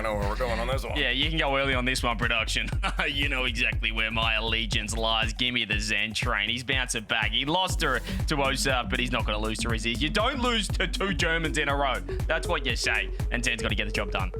I know where we're going on this one. Yeah, you can go early on this one, production. You know exactly where my allegiance lies. Give me the Zen train. He's bouncing back. He lost to Osaf, but he's not going to lose to Rezears. You don't lose to 2 Germans in a row. That's what you say. And Zen's got to get the job done.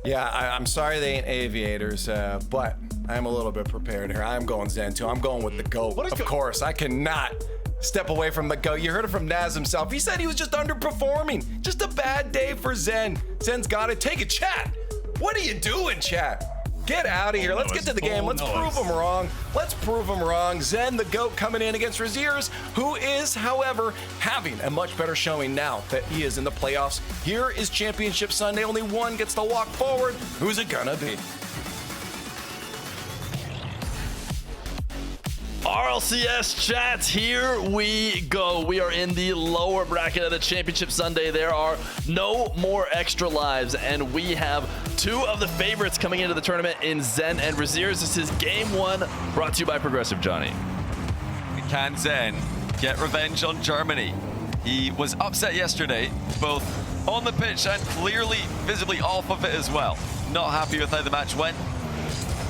Yeah, I'm sorry they ain't aviators, but I'm a little bit prepared here. I'm going Zen too. I'm going with the GOAT. Of course, I cannot step away from the GOAT. You heard it from Naz himself. He said he was just underperforming. Just a bad day for Zen. Zen's got it. Take it, chat. What are you doing, chat? Get out of here. Let's get to the game. Let's prove them wrong. Let's prove them wrong. Zen, the GOAT, coming in against Rezears, who is, however, having a much better showing now that he is in the playoffs. Here is Championship Sunday. Only one gets to walk forward. Who's it gonna be? RLCS chat, here we go. We are in the lower bracket of the Championship Sunday. There are no more extra lives, and we have 2 of the favorites coming into the tournament in Zen and Rezears. This is game 1, brought to you by Progressive Johnny. Can Zen get revenge on Germany? He was upset yesterday, both on the pitch and clearly visibly off of it as well. Not happy with how the match went.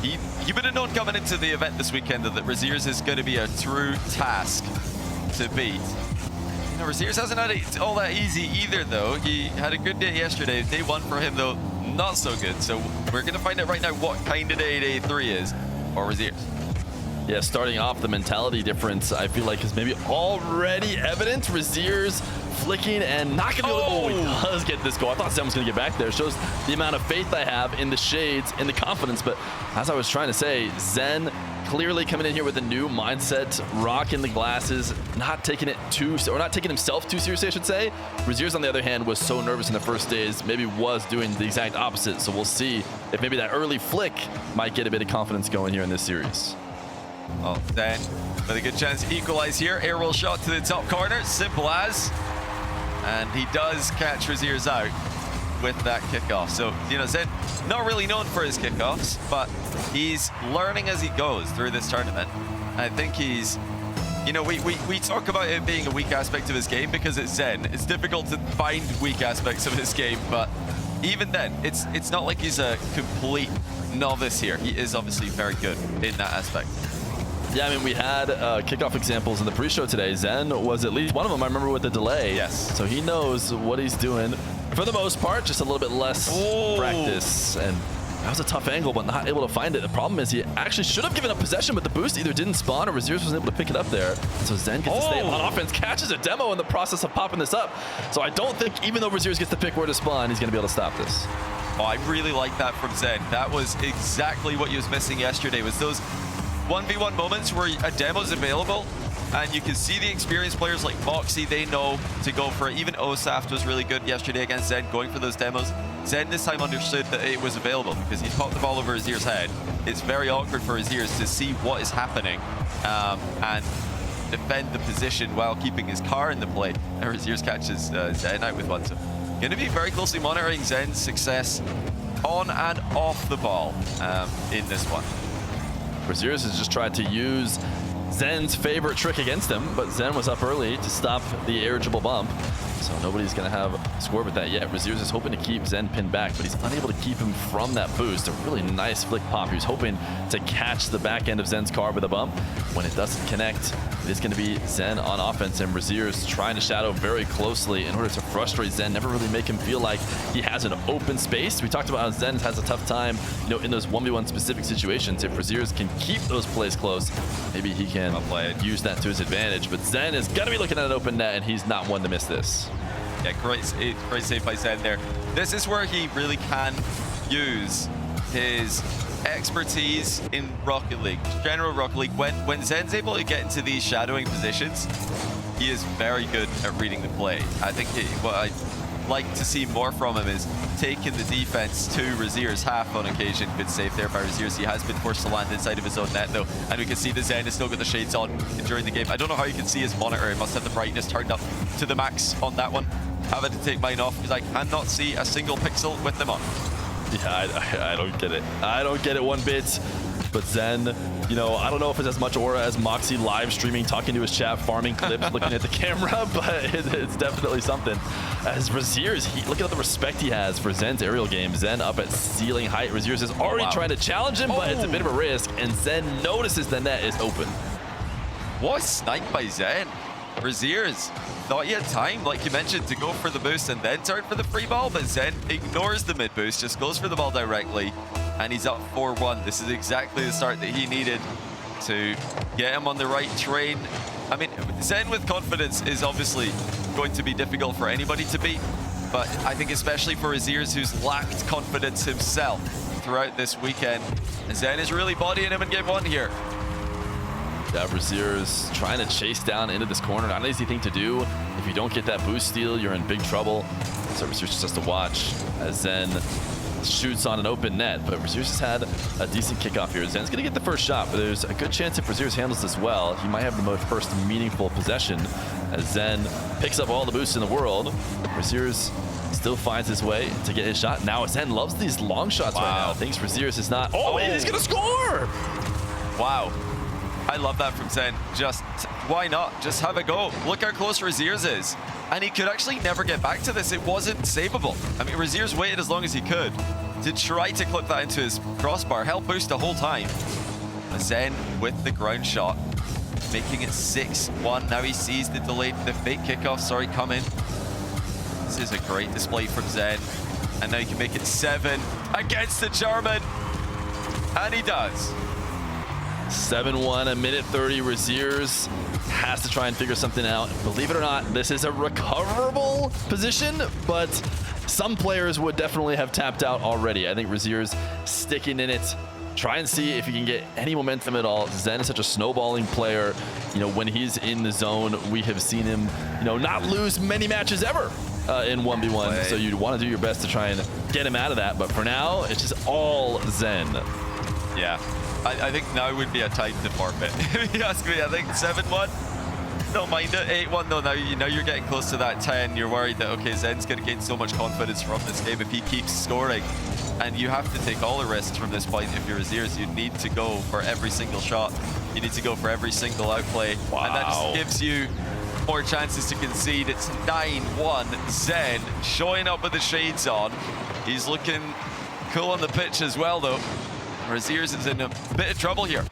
He would have known coming into the event this weekend that Rezears is going to be a true task to beat. You know, Rezears hasn't had it all that easy either, though. He had a good day yesterday. Day 1 for him, though, not so good. So we're going to find out right now what kind of day 3 is for Rezears. Yeah, starting off, the mentality difference, I feel like, is maybe already evident. Rezears flicking and not gonna be able to, oh, he does get this goal. I thought Zen was gonna get back there. It shows the amount of faith I have in the shades, in the confidence. But as I was trying to say, Zen clearly coming in here with a new mindset, rocking the glasses, not taking it or not taking himself too seriously, I should say. Rezears, on the other hand, was so nervous in the first days, maybe was doing the exact opposite. So we'll see if maybe that early flick might get a bit of confidence going here in this series. Well, Zen with a good chance to equalize here. Air roll shot to the top corner, simple as. And he does catch Rezears out with that kickoff. So, you know, Zen not really known for his kickoffs, but he's learning as he goes through this tournament. I think he's, you know, we talk about it being a weak aspect of his game because it's Zen. It's difficult to find weak aspects of his game, but even then, it's not like he's a complete novice here. He is obviously very good in that aspect. Yeah, I mean, we had kickoff examples in the pre-show today. Zen was at least one of them, I remember, with the delay. Yes. So he knows what he's doing. For the most part, just a little bit less practice. And that was a tough angle, but not able to find it. The problem is he actually should have given up possession, but the boost either didn't spawn or Rezears wasn't able to pick it up there. So Zen gets to stay on offense, catches a demo in the process of popping this up. So I don't think, even though Rezears gets to pick where to spawn, he's going to be able to stop this. Oh, I really like that from Zen. That was exactly what he was missing yesterday, was those 1v1 moments where a demo's available and you can see the experienced players like Moxie, they know to go for it. Even Osaf was really good yesterday against Zen, going for those demos. Zen this time understood that it was available because he popped the ball over Rezears' head. It's very awkward for Rezears to see what is happening and defend the position while keeping his car in the play. And Rezears catches Zen out with one. So going to be very closely monitoring Zen's success on and off the ball in this one. Rezears has just tried to use Zen's favorite trick against him, but Zen was up early to stop the irregular bump. So nobody's going to have a score with that yet. Rezears is hoping to keep Zen pinned back, but he's unable to keep him from that boost. A really nice flick pop. He was hoping to catch the back end of Zen's car with a bump. When it doesn't connect, it is going to be Zen on offense, and Rezears trying to shadow very closely in order to frustrate Zen, never really make him feel like he has an open space. We talked about how Zen has a tough time, you know, in those 1v1 specific situations. If Rezears can keep those plays close, maybe he can use that to his advantage. But Zen is going to be looking at an open net, and he's not one to miss this. Yeah, great save by Zen there. This is where he really can use his expertise in Rocket League, general Rocket League. When Zen's able to get into these shadowing positions, he is very good at reading the play. I think what I'd like to see more from him is taking the defense to Rezears' half on occasion. Good save there by Rezears. He has been forced to land inside of his own net though, and we can see the Zen has still got the shades on during the game. I don't know how you can see his monitor. It must have the brightness turned up to the max on that one. Having to take mine off because I cannot see a single pixel with them on. Yeah, I don't get it. I don't get it one bit. But Zen, you know, I don't know if it's as much aura as Moxie live streaming, talking to his chat, farming clips, looking at the camera, but it's definitely something. As Rezears, look at the respect he has for Zen's aerial game. Zen up at ceiling height. Rezears is already trying to challenge him, but it's a bit of a risk, and Zen notices the net is open. What a snipe by Zen. Rezears thought he had time, like you mentioned, to go for the boost and then turn for the free ball, but Zen ignores the mid boost, just goes for the ball directly, and he's up 4-1. This is exactly the start that he needed to get him on the right train. I mean, Zen with confidence is obviously going to be difficult for anybody to beat, but I think especially for Rezears, who's lacked confidence himself throughout this weekend, Zen is really bodying him in game 1 here. Yeah, Rezears trying to chase down into this corner. Not an easy thing to do. If you don't get that boost steal, you're in big trouble. So Rezears just has to watch as Zen shoots on an open net. But Rezears has had a decent kickoff here. Zen's going to get the first shot, but there's a good chance if Rezears handles this well, he might have the most first meaningful possession as Zen picks up all the boosts in the world. Rezears still finds his way to get his shot. Now Zen loves these long shots right now. Thinks Rezears is not... Oh, he's going to score! Wow. I love that from Zen. Just, why not? Just have a go. Look how close Rezears is. And he could actually never get back to this. It wasn't savable. I mean, Rezears waited as long as he could to try to clip that into his crossbar. Held boost the whole time. Zen with the ground shot, making it 6-1. Now he sees the delayed, the fake kickoff, coming. This is a great display from Zen. And now he can make it 7 against the German. And he does. 7-1, a minute 30. Rezears has to try and figure something out. Believe it or not, this is a recoverable position, but some players would definitely have tapped out already. I think Rezears sticking in it. Try and see if he can get any momentum at all. Zen is such a snowballing player. You know, when he's in the zone, we have seen him, you know, not lose many matches ever in 1v1. So you'd want to do your best to try and get him out of that. But for now, it's just all Zen. Yeah. I think now would be a time to forfeit. If you ask me, I think 7-1. Don't mind it. 8-1 though. Now you're getting close to that 10. You're worried that, okay, Zen's going to gain so much confidence from this game if he keeps scoring. And you have to take all the risks from this point. If you're Rezears, you need to go for every single shot. You need to go for every single outplay. Wow. And that just gives you more chances to concede. It's 9-1. Zen showing up with the shades on. He's looking cool on the pitch as well, though. Rezears is in a bit of trouble here.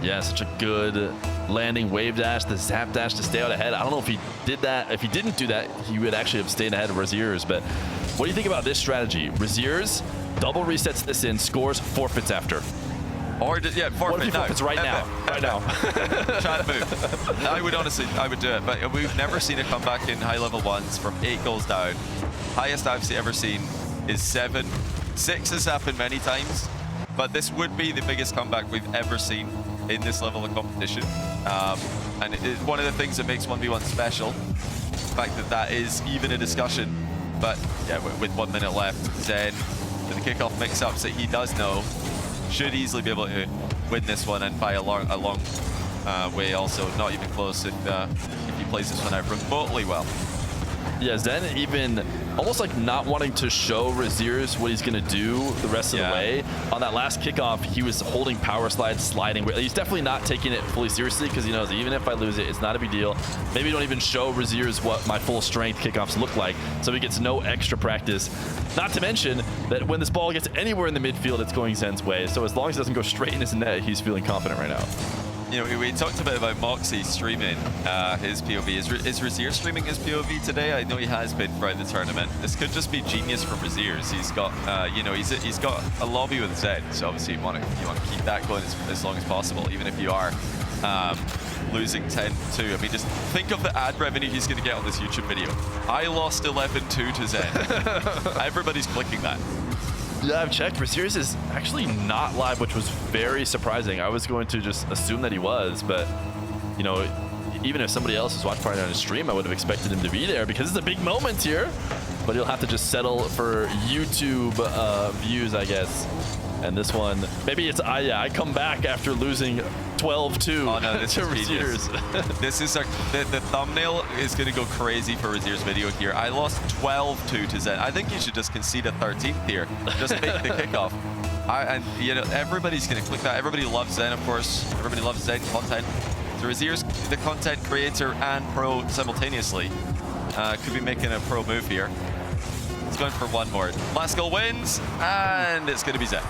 Yeah, such a good landing wave dash, the zap dash to stay out ahead. I don't know if he did that. If he didn't do that, he would actually have stayed ahead of Rezears. But what do you think about this strategy? Rezears double resets this in, scores, forfeits after. Or yeah, forfeit what if he forfeits right now? Right now. Chat move. I would do it. But we've never seen a comeback in high level ones from 8 goals down. Highest I've ever seen is 7. 6 has happened many times. But this would be the biggest comeback we've ever seen in this level of competition. And one of the things that makes 1v1 special, the fact that that is even a discussion. But yeah, with 1 minute left, Zen, with the kickoff mix-ups that he does know, should easily be able to win this one, and by a long way also, not even close if he plays this one out remotely well. Yeah, Zen even almost like not wanting to show Rezears what he's going to do the rest of the way. On that last kickoff, he was holding power slide, sliding. He's definitely not taking it fully seriously because he knows even if I lose it, it's not a big deal. Maybe don't even show Rezears what my full strength kickoffs look like, so he gets no extra practice. Not to mention that when this ball gets anywhere in the midfield, it's going Zen's way. So as long as it doesn't go straight in his net, he's feeling confident right now. You know, we talked a bit about Moxie streaming his POV. Is Rezears streaming his POV today? I know he has been throughout the tournament. This could just be genius from Rezears. He's got, you know, he's got a lobby with Zen, so obviously you want to keep that going as long as possible, even if you are losing 10-2. I mean, just think of the ad revenue he's going to get on this YouTube video. I lost 11-2 to Zen. Everybody's clicking that. Yeah, I've checked. Rezears is actually not live, which was very surprising. I was going to just assume that he was, but, you know, even if somebody else is watching on his stream, I would have expected him to be there because it's a big moment here. But he'll have to just settle for YouTube views, I guess. And this one, maybe it's I come back after losing 12-2 oh, no, this to is Rezears. This is the thumbnail is going to go crazy for Rezears' video here. I lost 12-2 to Zen. I think you should just concede a 13th here. Just make the kickoff. And you know, everybody's going to click that. Everybody loves Zen, of course. Everybody loves Zen content. So Rezears, the content creator and pro simultaneously, could be making a pro move here. It's going for one more. Last goal wins, and it's going to be Zen.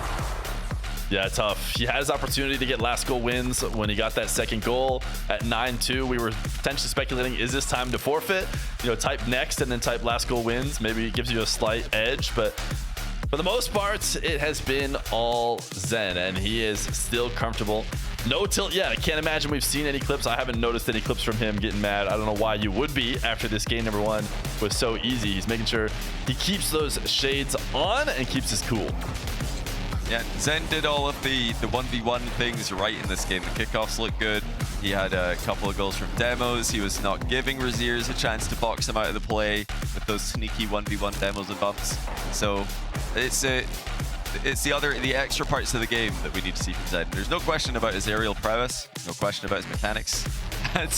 Yeah, tough. He had his opportunity to get last goal wins when he got that second goal at 9-2. We were potentially speculating, is this time to forfeit? You know, type next and then type last goal wins. Maybe it gives you a slight edge, but for the most part, it has been all Zen, and he is still comfortable. No tilt yet. I can't imagine we've seen any clips. I haven't noticed any clips from him getting mad. I don't know why you would be after this game number one was so easy. He's making sure he keeps those shades on and keeps his cool. Yeah, Zen did all of the 1v1 things right in this game. The kickoffs looked good. He had a couple of goals from demos. He was not giving Rezears a chance to box him out of the play with those sneaky 1v1 demos and bumps. So it's the extra parts of the game that we need to see from Zen. There's no question about his aerial prowess, no question about his mechanics, and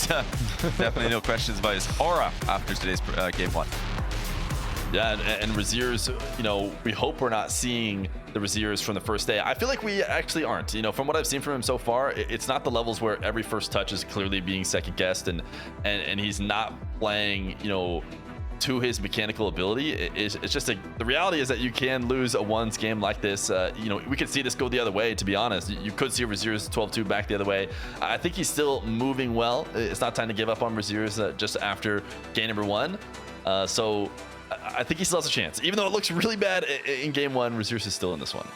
definitely no questions about his aura after today's game one. Yeah, and Rezears, you know, we hope we're not seeing the Rezears from the first day. I feel like we actually aren't. You know, from what I've seen from him so far, it's not the levels where every first touch is clearly being second guessed, and he's not playing, you know, to his mechanical ability. It's just the reality is that you can lose a ones game like this. You know, we could see this go the other way, to be honest. You could see Rezears 12-2 back the other way. I think he's still moving well. It's not time to give up on Rezears just after game number one. So I think he still has a chance. Even though it looks really bad in game one, Rezears is still in this one.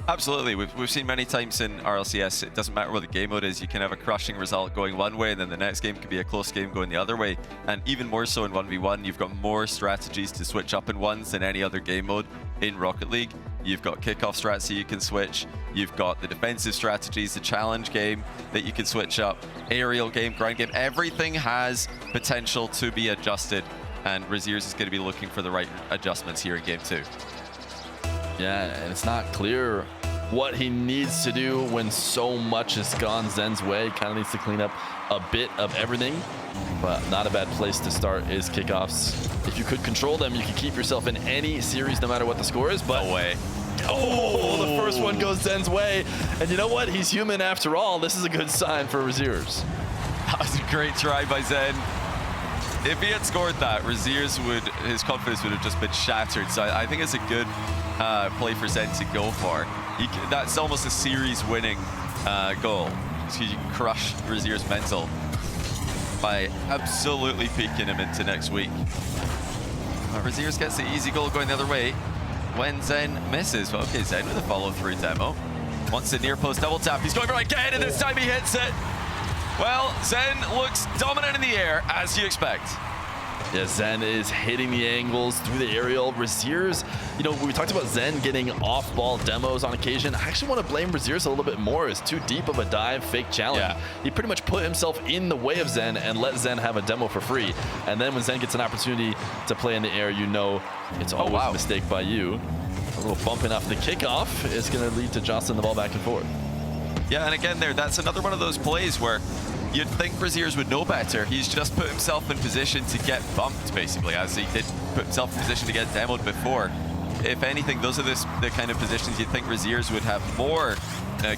Absolutely. We've seen many times in RLCS, it doesn't matter what the game mode is, you can have a crushing result going one way, and then the next game could be a close game going the other way. And even more so in 1v1, you've got more strategies to switch up in ones than any other game mode in Rocket League. You've got kickoff strats that you can switch. You've got the defensive strategies, the challenge game that you can switch up, aerial game, grind game. Everything has potential to be adjusted, and Rezears is going to be looking for the right adjustments here in game two. Yeah, and it's not clear what he needs to do when so much has gone Zen's way. Kind of needs to clean up a bit of everything, but not a bad place to start is kickoffs. If you could control them, you could keep yourself in any series no matter what the score is, but no way. Oh, the first one goes Zen's way. And you know what? He's human after all. This is a good sign for Rezears. That was a great try by Zen. If he had scored that, Rezears his confidence would have just been shattered. So I think it's a good play for Zen to go for. That's almost a series-winning goal. So you can crush Rezears' mental by absolutely peeking him into next week. Rezears gets the easy goal going the other way when Zen misses. Well, okay, Zen with a follow-through demo. Wants a near post double tap. He's going for it again, and this time he hits it. Well, Zen looks dominant in the air, as you expect. Yeah, Zen is hitting the angles through the aerial. Rezears, you know, we talked about Zen getting off-ball demos on occasion. I actually want to blame Rezears a little bit more. It's too deep of a dive fake challenge. Yeah. He pretty much put himself in the way of Zen and let Zen have a demo for free. And then when Zen gets an opportunity to play in the air, you know it's always a mistake by you. A little bumping off the kickoff is going to lead to jostling the ball back and forth. Yeah, and again that's another one of those plays where you'd think Rezears would know better. He's just put himself in position to get bumped, basically, as he did put himself in position to get demoed before. If anything, those are the kind of positions you'd think Rezears would have more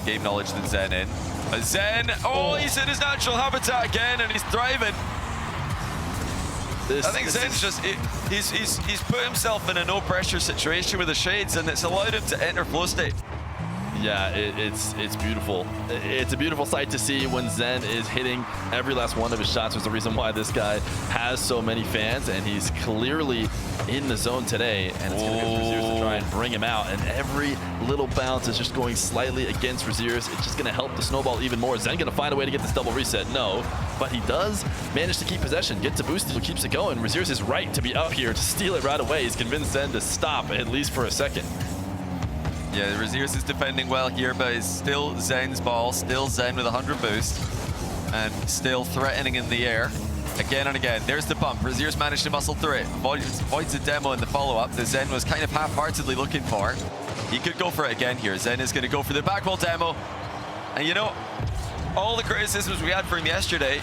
game knowledge than Zen in. Zen, he's in his natural habitat again, and he's thriving. I think Zen's just, he's put himself in a no-pressure situation with the shades, and it's allowed him to enter flow state. Yeah, it's beautiful. It's a beautiful sight to see when Zen is hitting every last one of his shots. There's the reason why this guy has so many fans, and he's clearly in the zone today, and it's going to go for Rezears to try and bring him out, and every little bounce is just going slightly against Rezears. It's just going to help the snowball even more. Zen going to find a way to get this double reset? No, but he does manage to keep possession, get to boost it, keeps it going. Rezears is right to be up here to steal it right away. He's convinced Zen to stop, at least for a second. Yeah, Rezears is defending well here, but it's still Zen's ball, still Zen with 100 boost, and still threatening in the air again and again. There's the bump. Rezears managed to muscle through it, avoids a demo in the follow-up that Zen was kind of half-heartedly looking for. He could go for it again here. Zen is going to go for the back wall demo, and you know, all the criticisms we had for him yesterday,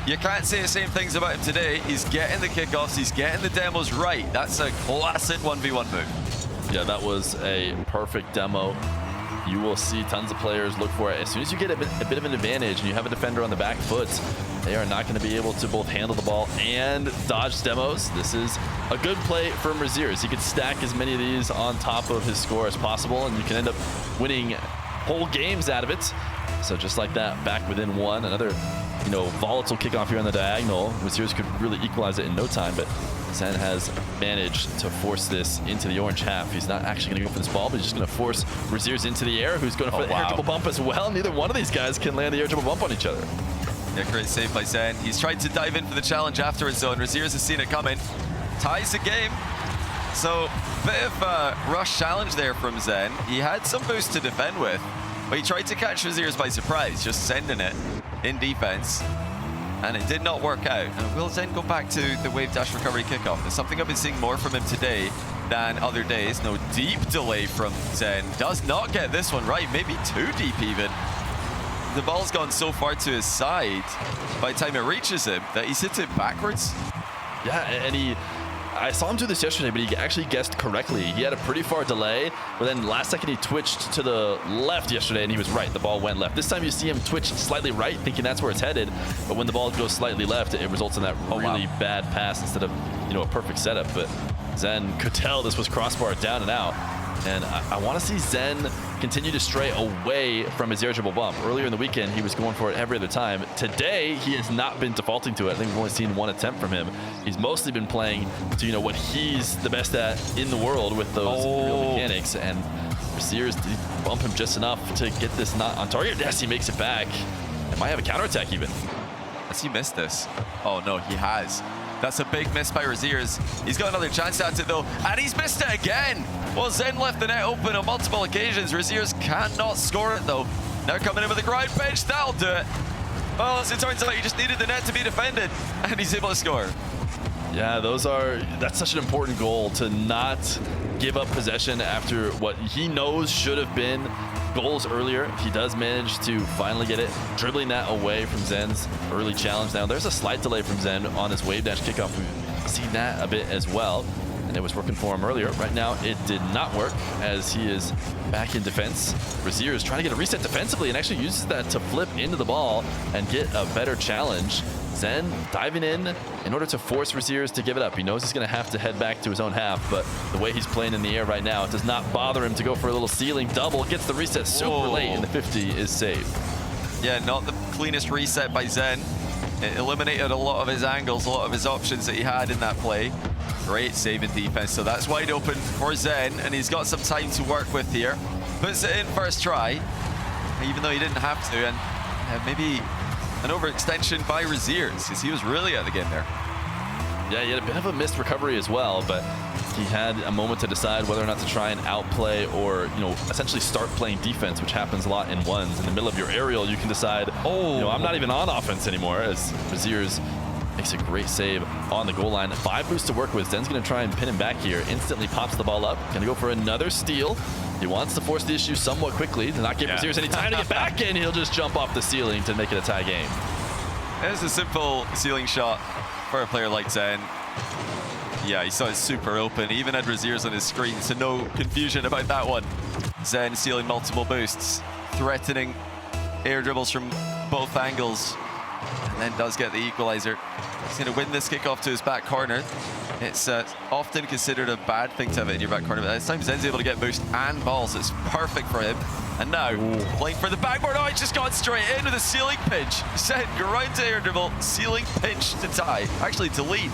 you can't say the same things about him today. He's getting the kickoffs, he's getting the demos right. That's a classic 1v1 move. Yeah, that was a perfect demo. You will see tons of players look for it. As soon as you get a bit of an advantage and you have a defender on the back foot, they are not going to be able to both handle the ball and dodge demos. This is a good play from Rezears. He could stack as many of these on top of his score as possible, and you can end up winning whole games out of it. So just like that, back within one. Another, volatile kickoff here on the diagonal. Rezears could really equalize it in no time, but Zen has managed to force this into the orange half. He's not actually going to go for this ball, but he's just going to force Rezears into the air, who's going for the air dribble bump as well. Neither one of these guys can land the air dribble bump on each other. Yeah, great save by Zen. He's tried to dive in for the challenge afterwards, though, and Rezears has seen it coming. Ties the game. So, bit of a rush challenge there from Zen. He had some boost to defend with, but he tried to catch Rezears by surprise, just sending it in defense. And it did not work out. And will Zen go back to the wave dash recovery kickoff? It's something I've been seeing more from him today than other days. No deep delay from Zen. Does not get this one right, maybe too deep even. The ball's gone so far to his side by the time it reaches him that he's hit it backwards. Yeah, and I saw him do this yesterday, but he actually guessed correctly. He had a pretty far delay, but then last second he twitched to the left yesterday, and he was right. The ball went left. This time you see him twitch slightly right, thinking that's where it's headed, but when the ball goes slightly left, it results in that really bad pass instead of, a perfect setup. But Zen could tell this was crossbar down and out. And I want to see Zen continue to stray away from his air dribble bump. Earlier in the weekend, he was going for it every other time. Today, he has not been defaulting to it. I think we've only seen one attempt from him. He's mostly been playing to, what he's the best at in the world with those real mechanics. And Rezears did bump him just enough to get this not on target. Yes, he makes it back. It might have a counterattack even. Has he missed this? Oh, no, he has. That's a big miss by Rezears. He's got another chance at it, though, and he's missed it again. Well, Zen left the net open on multiple occasions. Rezears cannot score it, though. Now coming in with a ground pitch, that'll do it. Well, as it turns out, he just needed the net to be defended, and he's able to score. Yeah, that's such an important goal, to not give up possession after what he knows should have been goals earlier. He does manage to finally get it, dribbling that away from Zen's early challenge. Now, there's a slight delay from Zen on his wave dash kickoff. We've seen that a bit as well, and it was working for him earlier. Right now, it did not work as he is back in defense. Rezears is trying to get a reset defensively and actually uses that to flip into the ball and get a better challenge. Zen diving in order to force Rezears to give it up. He knows he's going to have to head back to his own half, but the way he's playing in the air right now, it does not bother him to go for a little ceiling double. Gets the reset super late, and the 50 is saved. Yeah, not the cleanest reset by Zen. It eliminated a lot of his angles, a lot of his options that he had in that play. Great save in defense, so that's wide open for Zen, and he's got some time to work with here. Puts it in first try, even though he didn't have to, and maybe an overextension by Rezears, because he was really out of the game there. Yeah, he had a bit of a missed recovery as well, but he had a moment to decide whether or not to try and outplay or, essentially start playing defense, which happens a lot in ones. In the middle of your aerial, you can decide, I'm not even on offense anymore, as Rezears makes a great save on the goal line. 5 boosts to work with. Zen's going to try and pin him back here. Instantly pops the ball up. Going to go for another steal. He wants to force the issue somewhat quickly to not give Rezears any time to get back in. He'll just jump off the ceiling to make it a tie game. There's a simple ceiling shot for a player like Zen. Yeah, he saw it super open. He even had Rezears on his screen, so no confusion about that one. Zen stealing multiple boosts, threatening air dribbles from both angles, and then does get the equalizer. He's going to win this kickoff to his back corner. It's often considered a bad thing to have it in your back corner, but this time Zen's able to get boost and balls. It's perfect for him. And now, playing for the backboard. Oh, he's just gone straight in with a ceiling pinch. Zen, ground to air dribble, ceiling pinch to tie. Actually, to lead.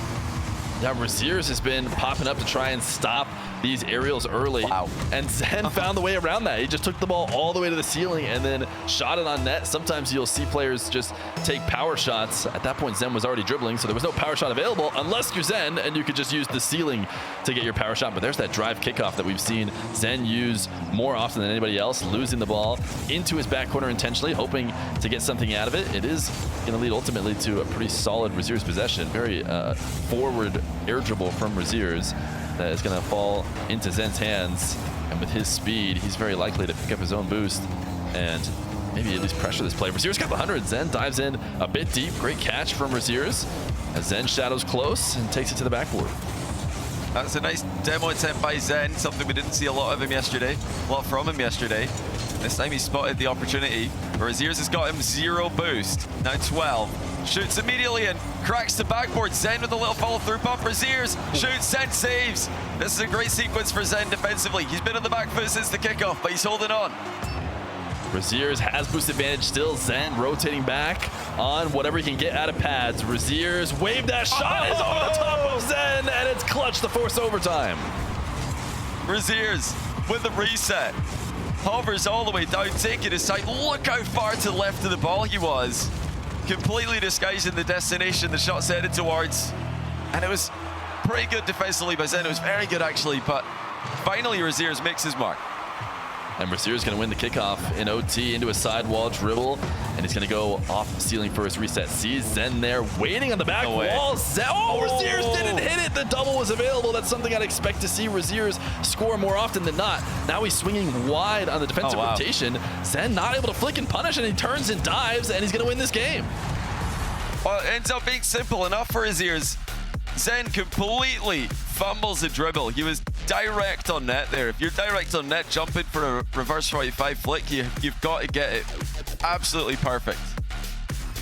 Yeah, Rezears has been popping up to try and stop these aerials early. Wow. And Zen found the way around that. He just took the ball all the way to the ceiling and then shot it on net. Sometimes you'll see players just take power shots. At that point, Zen was already dribbling, so there was no power shot available unless you're Zen, and you could just use the ceiling to get your power shot. But there's that drive kickoff that we've seen Zen use more often than anybody else, losing the ball into his back corner intentionally, hoping to get something out of it. It is going to lead ultimately to a pretty solid Rezears possession. Very forward air dribble from Rezears that is going to fall into Zen's hands, and with his speed, he's very likely to pick up his own boost and maybe at least pressure this play. Rezears got the 100. Zen dives in a bit deep. Great catch from Rezears as Zen shadows close and takes it to the backboard. That's a nice demo attempt by Zen, something we didn't see a lot of him yesterday. A lot from him yesterday. This time he spotted the opportunity. Rezears has got him 0 boost. Now 12. Shoots immediately and cracks the backboard. Zen with a little follow-through bump. Rezears shoots, Zen saves. This is a great sequence for Zen defensively. He's been on the back foot since the kickoff, but he's holding on. Rezears has boost advantage still. Zen rotating back on whatever he can get out of pads. Rezears wave that shot is over the top of Zen, and it's clutch to force overtime. Rezears with the reset. Hovers all the way down, taking his time. Look how far to the left of the ball he was. Completely disguising the destination the shot's headed towards. And it was pretty good defensively by Zen. It was very good actually, but finally Rezears makes his mark. And Rezears going to win the kickoff in OT into a sidewall dribble, and he's going to go off ceiling for his reset. Sees Zen there waiting on the back wall. Rezears didn't hit it. The double was available. That's something I'd expect to see Rezears score more often than not. Now he's swinging wide on the defensive rotation. Zen not able to flick and punish, and he turns and dives, and he's going to win this game. Well, it ends up being simple enough for Rezears. Zen completely fumbles the dribble. He was direct on net there. If you're direct on net, jumping for a reverse 45 flick, you've got to get it absolutely perfect.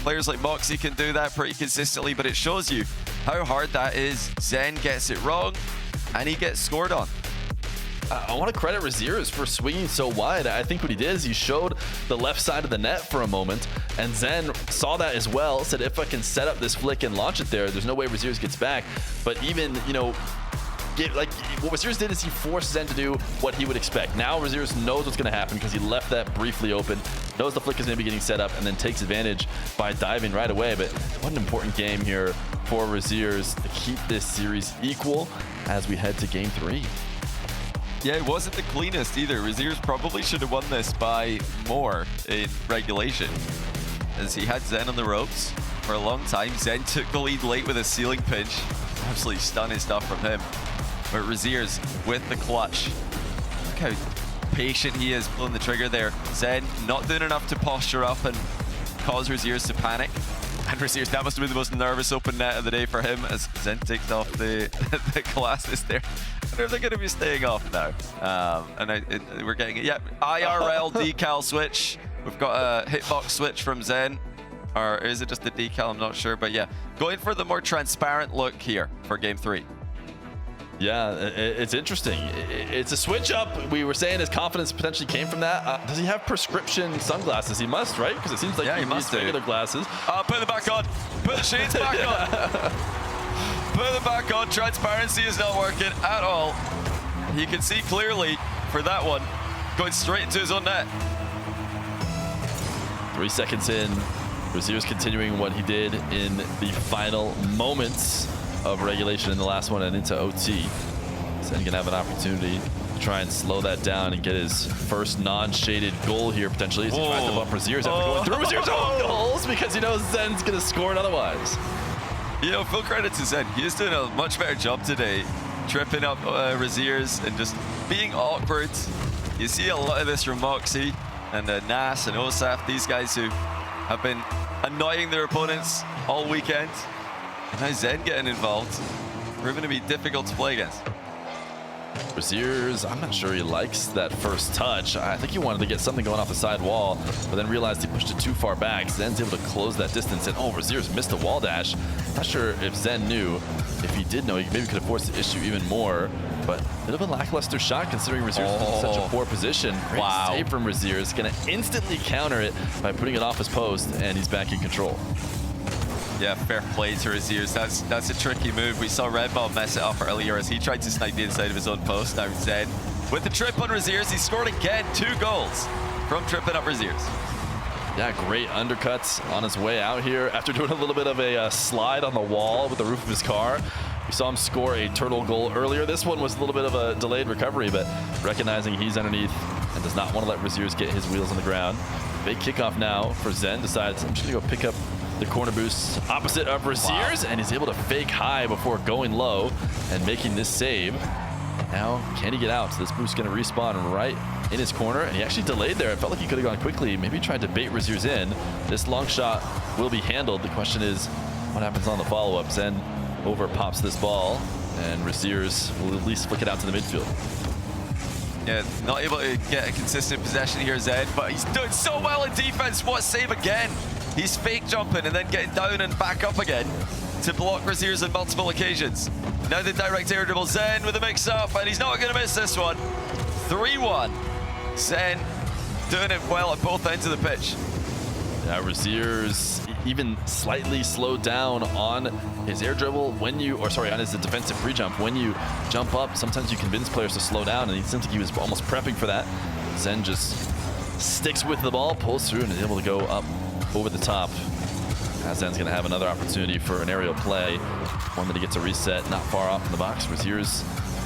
Players like Moxie can do that pretty consistently, but it shows you how hard that is. Zen gets it wrong, and he gets scored on. I want to credit Rezears for swinging so wide. I think what he did is he showed the left side of the net for a moment, and Zen saw that as well, said if I can set up this flick and launch it there's no way Rezears gets back. But even, like what Rezears did is he forced Zen to do what he would expect. Now Rezears knows what's going to happen because he left that briefly open, knows the flick is going to be getting set up, and then takes advantage by diving right away. But what an important game here for Rezears to keep this series equal as we head to game 3. Yeah, it wasn't the cleanest either. Rezears probably should have won this by more in regulation, as he had Zen on the ropes for a long time. Zen took the lead late with a ceiling pinch. Absolutely stunning stuff from him. But Rezears with the clutch. Look how patient he is pulling the trigger there. Zen not doing enough to posture up and cause Rezears to panic. And Rezears, that must have been the most nervous open net of the day for him as Zen takes off the glasses there. They're going to be staying off now. We're getting it. Yeah, IRL decal switch. We've got a hitbox switch from Zen. Or is it just the decal? I'm not sure. But yeah, going for the more transparent look here for game 3. Yeah, it's interesting. It's a switch up. We were saying his confidence potentially came from that. Does he have prescription sunglasses? He must, right? Because it seems like he needs regular glasses. Put them back on. Put the shades back on. Put them back on. Transparency is not working at all. He can see clearly for that one. Going straight into his own net. 3 seconds in. Rezears continuing what he did in the final moments of regulation in the last one and into OT. Zen gonna have an opportunity to try and slow that down and get his first non-shaded goal here potentially as he tries to bump Rezears after going through Rezears' own goals because he knows Zen's gonna score it otherwise. Full credit to Zen. He is doing a much better job today, tripping up Rezears and just being awkward. You see a lot of this from Moxie and Nas and Osaf, these guys who have been annoying their opponents all weekend. And now Zen getting involved, proving to be difficult to play against. Rezears, I'm not sure he likes that first touch. I think he wanted to get something going off the side wall, but then realized he pushed it too far back. Zen's able to close that distance, and Rezears missed a wall dash. Not sure if Zen knew. If he did know, he maybe could have forced the issue even more, but a bit of a lackluster shot considering Rezears was in such a poor position. Great save from Rezears, gonna instantly counter it by putting it off his post, and he's back in control. Yeah, fair play to Rezears. That's a tricky move. We saw Redball mess it up earlier as he tried to snipe the inside of his own post. Now Zen with the trip on Rezears. He scored again 2 goals from tripping up Rezears. Yeah, great undercuts on his way out here after doing a little bit of a slide on the wall with the roof of his car. We saw him score a turtle goal earlier. This one was a little bit of a delayed recovery, but recognizing he's underneath and does not want to let Rezears get his wheels on the ground. Big kickoff now for Zen. Decides, I'm just going to go pick up the corner boost opposite of Rezears, and he's able to fake high before going low and making this save. Now, can he get out? So this boost going to respawn right in his corner, and he actually delayed there. It felt like he could have gone quickly. Maybe tried to bait Rezears in. This long shot will be handled. The question is, what happens on the follow-up? Zen over pops this ball. And Rezears will at least flick it out to the midfield. Yeah, not able to get a consistent possession here, Zen, but he's doing so well in defense. What a save again. He's fake jumping and then getting down and back up again to block Rezears on multiple occasions. Now the direct air dribble, Zen with a mix-up, and he's not going to miss this one. 3-1. Zen doing it well at both ends of the pitch. Yeah, Rezears even slightly slowed down on his air dribble when you, or sorry, on his defensive pre-jump. When you jump up, sometimes you convince players to slow down, and he seems like he was almost prepping for that. Zen just sticks with the ball, pulls through, and is able to go up over the top. Now Zen's going to have another opportunity for an aerial play, one that he gets a reset not far off in the box. Rezears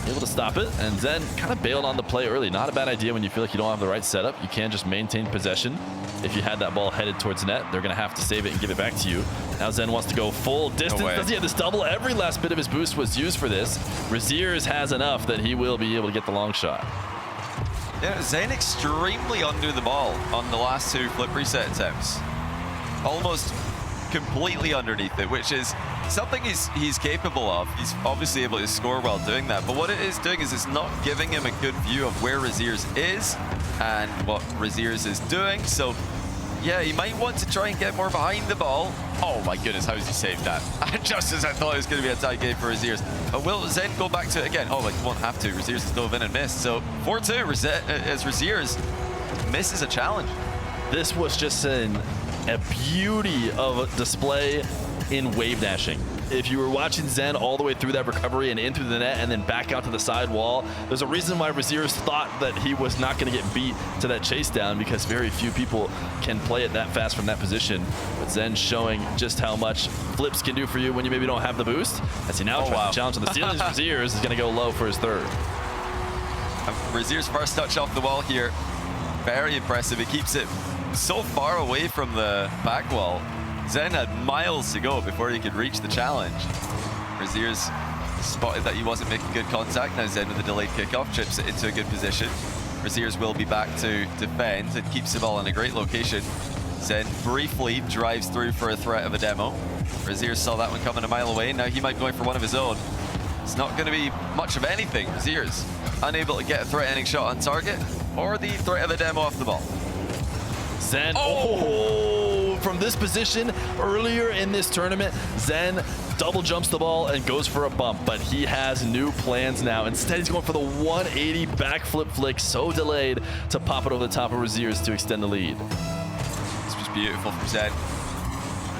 able to stop it, and Zen kind of bailed on the play early. Not a bad idea when you feel like you don't have the right setup. You can just maintain possession. If you had that ball headed towards net, they're going to have to save it and give it back to you. Now Zen wants to go full distance. Does he have this double? Every last bit of his boost was used for this. Rezears has enough that he will be able to get the long shot. Yeah, Zen extremely under the ball on the last two flip reset attempts. Almost completely underneath it, which is something he's capable of. He's obviously able to score while doing that, but what it is doing is it's not giving him a good view of where Rezears is and what Rezears is doing. So yeah, he might want to try and get more behind the ball. Oh my goodness, how has he saved that? Just as I thought it was going to be a tight game for Rezears. Will Zen go back to it again? Oh, he won't have to. Rezears has dove in and missed. So 4-2 as Rezears misses a challenge. This was just a beauty of a display in wave dashing. If you were watching Zen all the way through that recovery and in through the net and then back out to the side wall, there's a reason why Rezears thought that he was not going to get beat to that chase down, because very few people can play it that fast from that position. But Zen showing just how much flips can do for you when you maybe don't have the boost. As he now tries to challenge on the ceiling, Rezears is going to go low for his third. Rezears' first touch off the wall here, very impressive. He keeps it so far away from the back wall. Zen had miles to go before he could reach the challenge. Rezears spotted that he wasn't making good contact. Now Zen with a delayed kickoff chips it into a good position. Rezears will be back to defend and keeps the ball in a great location. Zen briefly drives through for a threat of a demo. Rezears saw that one coming a mile away. Now he might be going for one of his own. It's not going to be much of anything. Rezears unable to get a threatening shot on target or the threat of a demo off the ball. Zen, from this position earlier in this tournament, Zen double jumps the ball and goes for a bump, but he has new plans now. Instead, he's going for the 180 backflip flick, so delayed, to pop it over the top of Rezears to extend the lead. This was beautiful from Zen.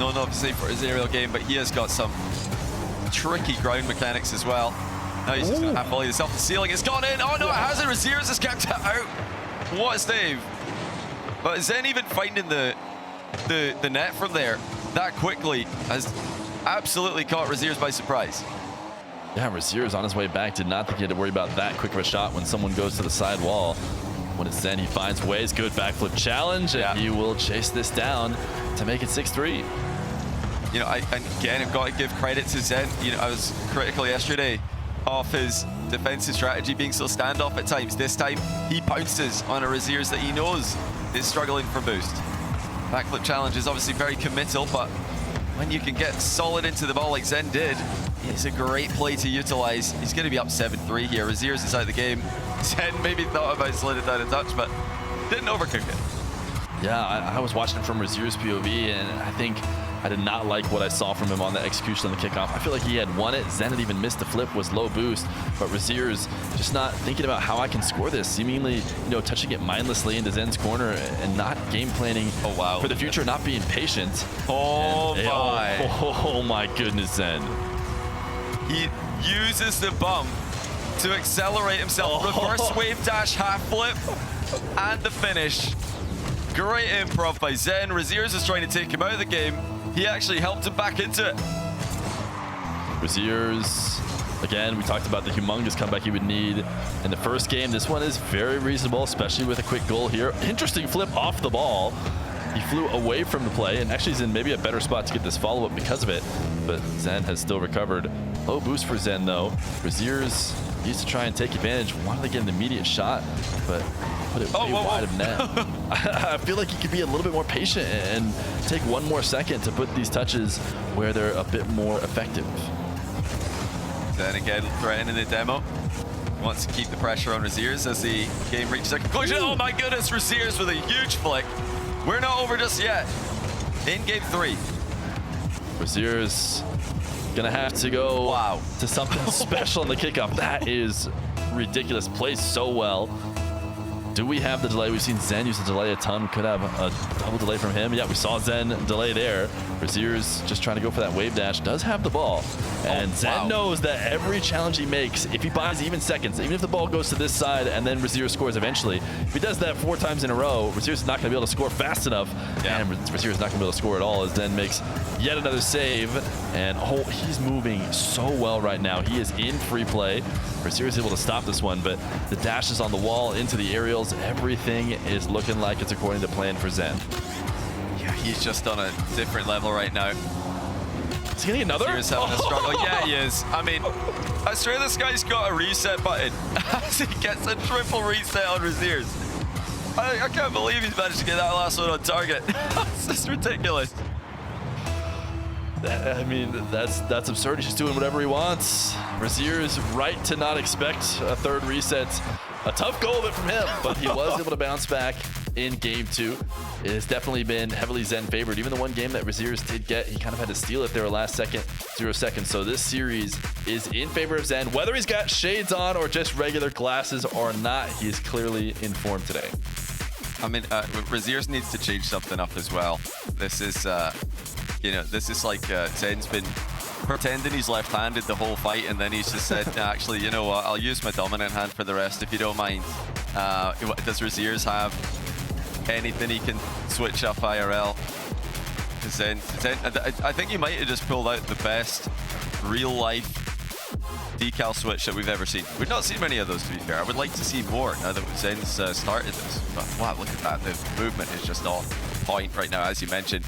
Known obviously for his aerial game, but he has got some tricky ground mechanics as well. Now he's just going to have volley this off the ceiling. It's gone in. Oh no, it hasn't. Rezears has kept it out. What a save. But Zen even finding the net from there that quickly has absolutely caught Rezears by surprise. Yeah, Rezears on his way back did not think he had to worry about that quick of a shot when someone goes to the side wall. When it's Zen, he finds ways. Good backflip challenge, and he will chase this down to make it 6-3. You know, again, I've got to give credit to Zen. You know, I was critical yesterday of his defensive strategy being so standoff at times. This time, he pounces on a Rezears that he knows is struggling for boost. Backflip challenge is obviously very committal, but when you can get solid into the ball like Zen did, it's a great play to utilize. He's going to be up 7-3 here. Rezears is out of the game. Zen maybe thought about slowing it down a touch, but didn't overcook it. Yeah, I was watching from Rezears' POV, and I think I did not like what I saw from him on the execution on the kickoff. I feel like he had won it. Zen had even missed the flip, was low boost, but Rezears just not thinking about how I can score this, seemingly, you know, touching it mindlessly into Zen's corner and not game planning for the future, not being patient. Oh my goodness, Zen. He uses the bump to accelerate himself. Reverse wave dash, half flip, and the finish. Great improv by Zen. Rezears is trying to take him out of the game. He actually helped him back into it. Rezears, again, we talked about the humongous comeback he would need in the first game. This one is very reasonable, especially with a quick goal here. Interesting flip off the ball. He flew away from the play, and actually is in maybe a better spot to get this follow-up because of it. But Zen has still recovered. Low boost for Zen, though. Rezears used to try and take advantage, wanted to get an immediate shot, but put it way wide of net. I feel like he could be a little bit more patient and take one more second to put these touches where they're a bit more effective. Then again, threatening the demo. Wants to keep the pressure on Rezears as the game reaches a conclusion. Oh my goodness, Rezears with a huge flick. We're not over just yet. In game 3. Rezears gonna have to go to something special in the kickoff. That is ridiculous. Plays so well. Do we have the delay? We've seen Zen use the delay a ton. Could have a double delay from him. Yeah, we saw Zen delay there. Rezears just trying to go for that wave dash. Does have the ball. And Zen knows that every challenge he makes, if he buys even seconds, even if the ball goes to this side and then Rezears scores eventually, if he does that 4 times in a row, Rezears is not going to be able to score fast enough. And Rezears is not going to be able to score at all as Zen makes yet another save. And he's moving so well right now. He is in free play. Rezears is able to stop this one, but the dash is on the wall into the aerials. Everything is looking like it's according to plan for Zen. Yeah, he's just on a different level right now. Is he getting another? Rezears having a struggle. Yeah, he is. I mean, I swear this guy's got a reset button as he gets a triple reset on Rezears. I can't believe he's managed to get that last one on target. It's just ridiculous. I mean, that's absurd. He's just doing whatever he wants. Rezears right to not expect a third reset. A tough goal of it from him, but he was able to bounce back in game 2. It has definitely been heavily Zen favored. Even the one game that Rezears did get, he kind of had to steal it there last second, 0 seconds. So this series is in favor of Zen. Whether he's got shades on or just regular glasses or not, he is clearly in form today. I mean, Rezears needs to change something up as well. This is, you know, this is like Zen's been pretending he's left-handed the whole fight, and then he's just said, actually, you know what, I'll use my dominant hand for the rest if you don't mind. Does Rezears have anything he can switch up IRL? Zen, I think he might have just pulled out the best real-life decal switch that we've ever seen. We've not seen many of those, to be fair. I would like to see more now that Zen's started this. But wow, look at that. The movement is just on point right now, as you mentioned.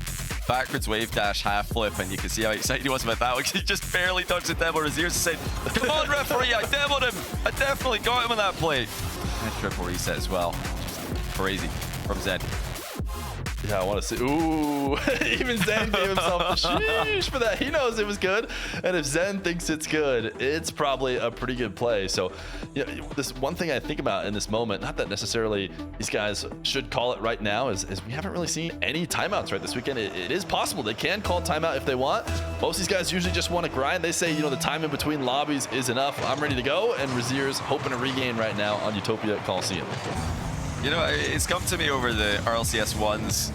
Backwards wave dash, half flip, and you can see how excited he was about that one. He just barely dodged the demo. Rezears said, come on, referee, I demoed him. I definitely got him on that play. And triple reset as well. Just crazy from Zen. Yeah, I want to see. Ooh, even Zen gave himself the sheesh for that. He knows it was good. And if Zen thinks it's good, it's probably a pretty good play. So, you know, this one thing I think about in this moment, not that necessarily these guys should call it right now, is we haven't really seen any timeouts right this weekend. It is possible. They can call timeout if they want. Most of these guys usually just want to grind. They say, you know, the time in between lobbies is enough. I'm ready to go. And Rezears hoping to regain right now on Utopia Coliseum. You know, it's come to me over the RLCS 1s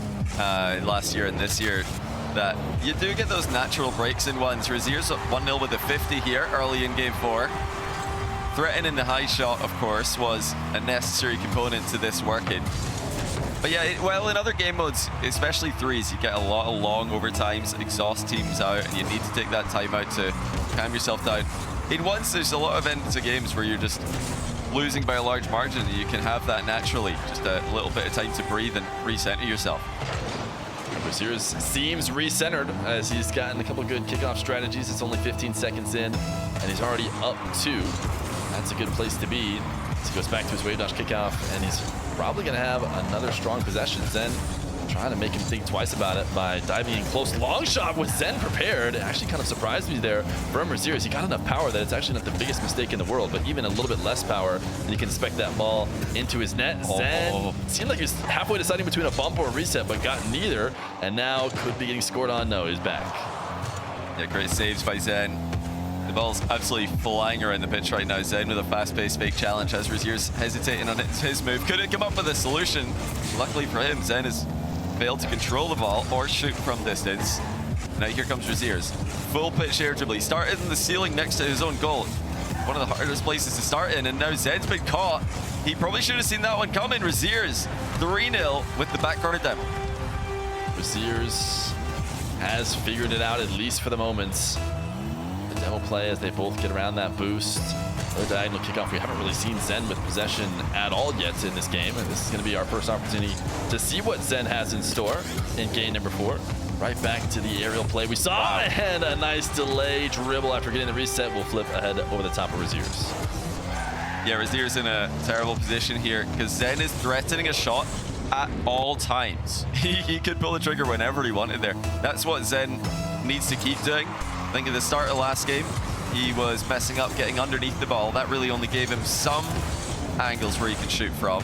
last year and this year that you do get those natural breaks in ones. Rezears 1-0 with a 50 here early in game 4. Threatening the high shot, of course, was a necessary component to this working. But yeah, well, in other game modes, especially 3s, you get a lot of long overtimes, exhaust teams out, and you need to take that time out to calm yourself down. In ones, there's a lot of ends of games where you're just losing by a large margin, and you can have that naturally. Just a little bit of time to breathe and recenter yourself. Rezears seems recentered as he's gotten a couple good kickoff strategies. It's only 15 seconds in, and he's already up 2. That's a good place to be. So he goes back to his wave dash kickoff, and he's probably going to have another strong possession. Zen trying to make him think twice about it by diving in close. Long shot with Zen prepared. It actually kind of surprised me there from Rezears. He got enough power that it's actually not the biggest mistake in the world, but even a little bit less power, and you can inspect that ball into his net. Zen seemed like he was halfway deciding between a bump or a reset, but got neither, and now could be getting scored on. No, he's back. Yeah, great saves by Zen. The ball's absolutely flying around the pitch right now. Zen with a fast-paced fake challenge as Rezears hesitating on his move. Couldn't come up with a solution. Luckily for him, Zen has failed to control the ball or shoot from distance. Now here comes Rezears. Full pitch air dribble. He started in the ceiling next to his own goal. One of the hardest places to start in, and now Zen's been caught. He probably should have seen that one coming. Rezears 3-0 with the back corner demo. Rezears has figured it out, at least for the moment. The demo play as they both get around that boost. The diagonal kickoff. We haven't really seen Zen with possession at all yet in this game, and this is going to be our first opportunity to see what Zen has in store in game number 4. Right back to the aerial play we saw, and a nice delay dribble after getting the reset. Will flip ahead over the top of Rezears. Yeah, Rezears in a terrible position here because Zen is threatening a shot at all times. He could pull the trigger whenever he wanted there. That's what Zen needs to keep doing. I think at the start of last game, he was messing up getting underneath the ball. That really only gave him some angles where he could shoot from.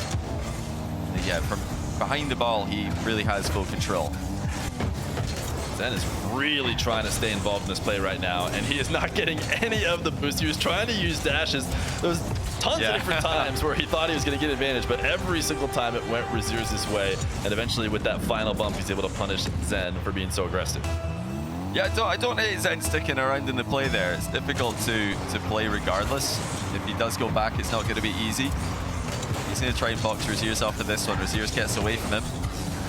But yeah, from behind the ball, he really has full control. Zen is really trying to stay involved in this play right now, and he is not getting any of the boost. He was trying to use dashes. There was tons of different times where he thought he was going to get advantage, but every single time it went Rezears' way, and eventually with that final bump, he's able to punish Zen for being so aggressive. Yeah, I don't hate Zen sticking around in the play there. It's difficult to play regardless. If he does go back, it's not going to be easy. He's going to try and box Rezears off of this one. Rezears gets away from him.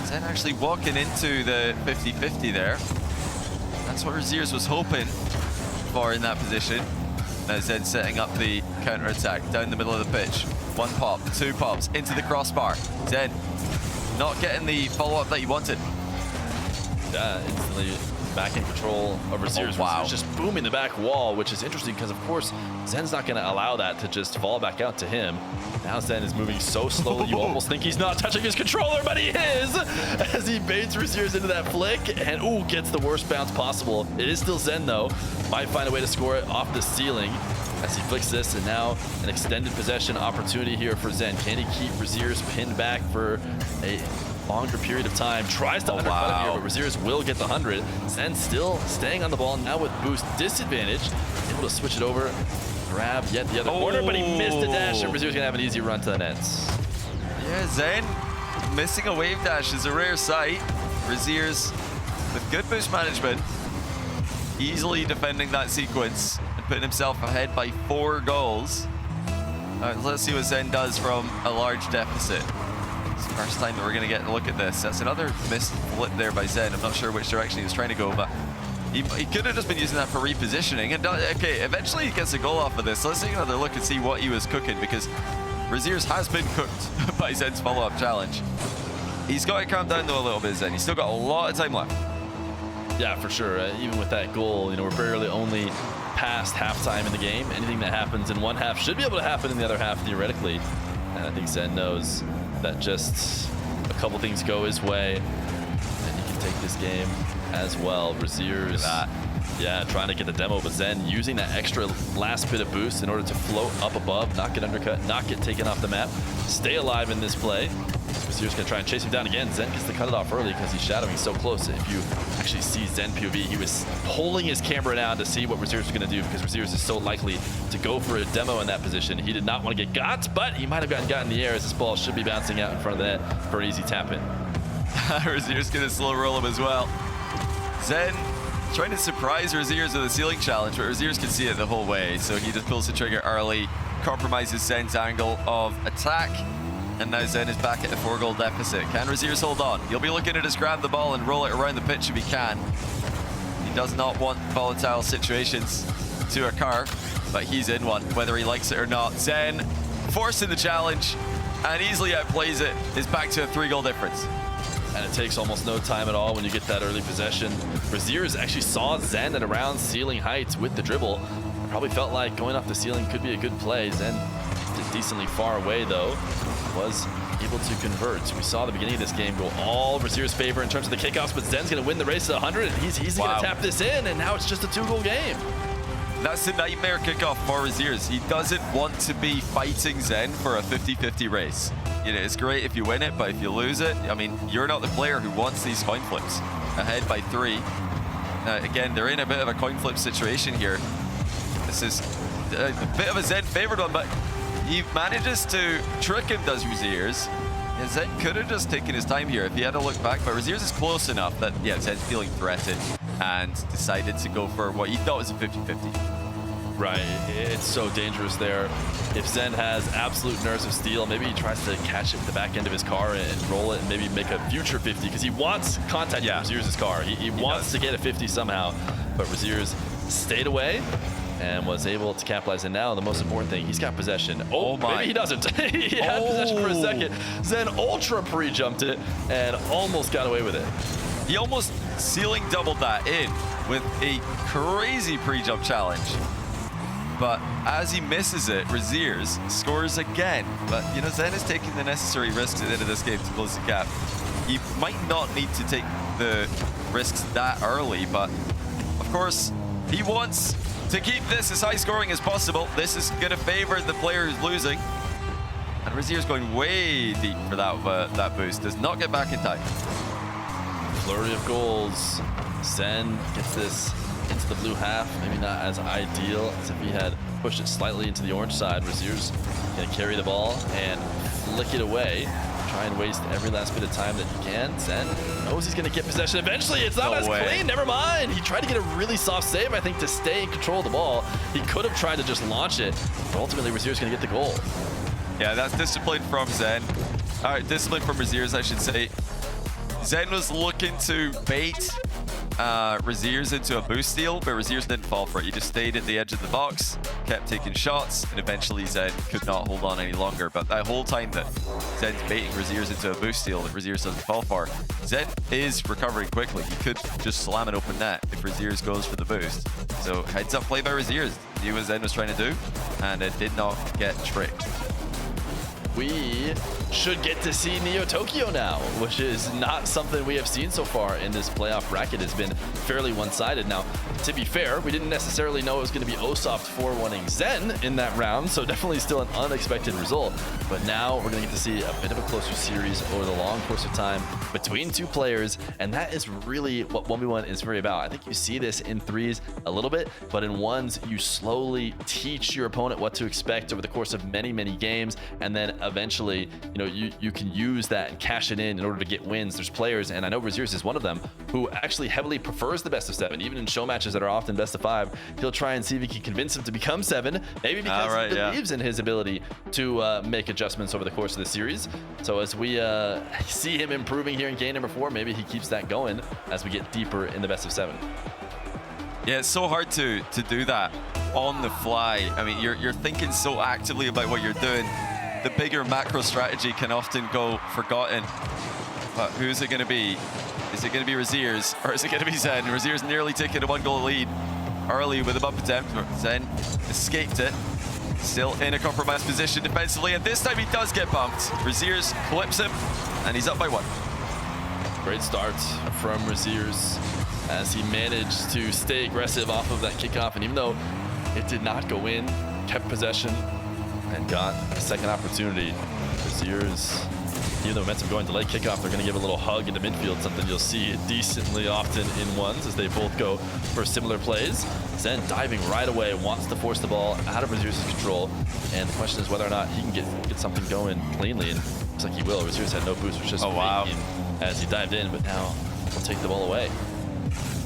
Zen actually walking into the 50-50 there. That's what Rezears was hoping for in that position. Now Zen setting up the counter-attack down the middle of the pitch. 1 pop, 2 pops, into the crossbar. Zen not getting the follow-up that he wanted. Yeah, instantly back in control of Rezears. Oh, wow. Rezears just booming the back wall, which is interesting because, of course, Zen's not going to allow that to just fall back out to him. Now Zen is moving so slowly, you almost think he's not touching his controller, but he is! As he baits Rezears into that flick, and ooh, gets the worst bounce possible. It is still Zen, though. Might find a way to score it off the ceiling as he flicks this, and now an extended possession opportunity here for Zen. Can he keep Rezears pinned back for a longer period of time? Tries to undercut him here, but Rezears will get the 100. Zen still staying on the ball, now with boost disadvantage. Able to switch it over, grab yet the other corner, but he missed a dash, and Rezears gonna have an easy run to the nets. Yeah, Zen missing a wave dash is a rare sight. Rezears with good boost management, easily defending that sequence and putting himself ahead by 4 goals. All right, let's see what Zen does from a large deficit. It's the first time that we're going to get a look at this. That's another missed flip there by Zen. I'm not sure which direction he was trying to go, but he could have just been using that for repositioning. And okay, eventually he gets a goal off of this. Let's take another look and see what he was cooking, because Rezears has been cooked by Zen's follow-up challenge. He's got to calm down though a little bit, Zen. He's still got a lot of time left. Yeah, for sure. Even with that goal, you know, we're barely only past halftime in the game. Anything that happens in one half should be able to happen in the other half, theoretically. And I think Zen knows that just a couple things go his way, and he can take this game as well. Rezears, yeah, trying to get the demo, but Zen using that extra last bit of boost in order to float up above, not get undercut, not get taken off the map, stay alive in this play. Rezears gonna try and chase him down again. Zen gets to cut it off early because he's shadowing so close. If you actually see Zen POV, he was pulling his camera down to see what Rezears was gonna do, because Rezears is so likely to go for a demo in that position. He did not want to get got, but he might have gotten got in the air, as this ball should be bouncing out in front of the net for an easy tap in. Rezears gonna slow roll him as well. Zen trying to surprise Rezears with a ceiling challenge, but Rezears can see it the whole way, so he just pulls the trigger early, compromises Zen's angle of attack, and now Zen is back at the 4-goal deficit. Can Rezears hold on? He'll be looking to just grab the ball and roll it around the pitch if he can. He does not want volatile situations to occur, but he's in one, whether he likes it or not. Zen forcing the challenge and easily outplays it, is back to a 3-goal difference. And it takes almost no time at all when you get that early possession. Rezears actually saw Zen at around ceiling heights with the dribble. Probably felt like going off the ceiling could be a good play. Zen did decently far away though, was able to convert. We saw the beginning of this game go all Rezears' favor in terms of the kickoffs, but Zen's gonna win the race to 100, and he's easily gonna tap this in, and now it's just a 2-goal game. That's the nightmare kickoff for Rezears. He doesn't want to be fighting Zen for a 50-50 race. You know, it's great if you win it, but if you lose it, I mean, you're not the player who wants these coin flips. Ahead by 3. Again, they're in a bit of a coin flip situation here. This is a bit of a Zen favored one, but he manages to trick him, does Rezears. Yeah, Zen could have just taken his time here if he had to look back, but Rezears is close enough that, yeah, Zen's feeling threatened and decided to go for what he thought was a 50-50. Right, it's so dangerous there. If Zen has absolute nerves of steel, maybe he tries to catch it with the back end of his car and roll it and maybe make a future 50, because he wants contact with Rezears' car. He wants to get a 50 somehow, but Rezears stayed away and was able to capitalize. And now the most important thing, he's got possession. Oh my. Maybe he doesn't. He had possession for a second. Zen ultra pre-jumped it and almost got away with it. He almost ceiling doubled that in with a crazy pre-jump challenge. But as he misses it, Rezears scores again. But, you know, Zen is taking the necessary risks at the end of this game to close the gap. He might not need to take the risks that early, but of course, He wants to keep this as high scoring as possible. This is going to favor the player who's losing. And Rezears going way deep for that boost. Does not get back in time. Flurry of goals. Zen gets this into the blue half. Maybe not as ideal as if he had pushed it slightly into the orange side. Rezears going to carry the ball and flick it away. Try and waste every last bit of time that he can. Zen knows he's going to get possession eventually. It's not as clean. Never mind. He tried to get a really soft save, I think, to stay in control of the ball. He could have tried to just launch it, but ultimately Rezears going to get the goal. Yeah, that's discipline from Zen. All right, discipline from Rezears, I should say. Zen was looking to bait Rezears into a boost steal, but Rezears didn't fall for it. He just stayed at the edge of the box, kept taking shots, and eventually Zen could not hold on any longer. But that whole time that Zen's baiting Rezears into a boost steal that Rezears doesn't fall for, Zen is recovering quickly. He could just slam an open net if Rezears goes for the boost. So heads up play by Rezears. Knew what Zen was trying to do, and it did not get tricked. We should get to see Neo Tokyo now, which is not something we have seen so far in this playoff bracket. It's been fairly one-sided. Now, to be fair, we didn't necessarily know it was going to be Osoft 4-1ing Zen in that round, so definitely still an unexpected result. But now we're going to get to see a bit of a closer series over the long course of time between two players, and that is really what 1v1 is very about. I think you see this in threes a little bit, but in ones, you slowly teach your opponent what to expect over the course of many, many games, and then eventually, you can use that and cash it in order to get wins. There's players, and I know Rezears is one of them, who actually heavily prefers the best of 7. Even in show matches that are often best of 5, he'll try and see if he can convince him to become 7, maybe because he believes in his ability to make adjustments over the course of the series. So as we see him improving here in game number 4, maybe he keeps that going as we get deeper in the best of 7. Yeah, it's so hard to do that on the fly. I mean, you're thinking so actively about what you're doing. The bigger macro strategy can often go forgotten. But who's it going to be? Is it going to be Rezears or is it going to be Zen? Rezears nearly taking a 1-goal lead early with a bump attempt. Zen escaped it. Still in a compromised position defensively, and this time he does get bumped. Rezears clips him, and he's up by 1. Great start from Rezears as he managed to stay aggressive off of that kickoff, and even though it did not go in, kept possession and got a second opportunity. Rezears, even though momentum going to late kickoff, they're going to give a little hug into midfield, something you'll see decently often in ones as they both go for similar plays. Zen diving right away, wants to force the ball out of Rezears' control, and the question is whether or not he can get something going cleanly, and it looks like he will. Rezears had no boost, which was just faking as he dived in, but now he'll take the ball away.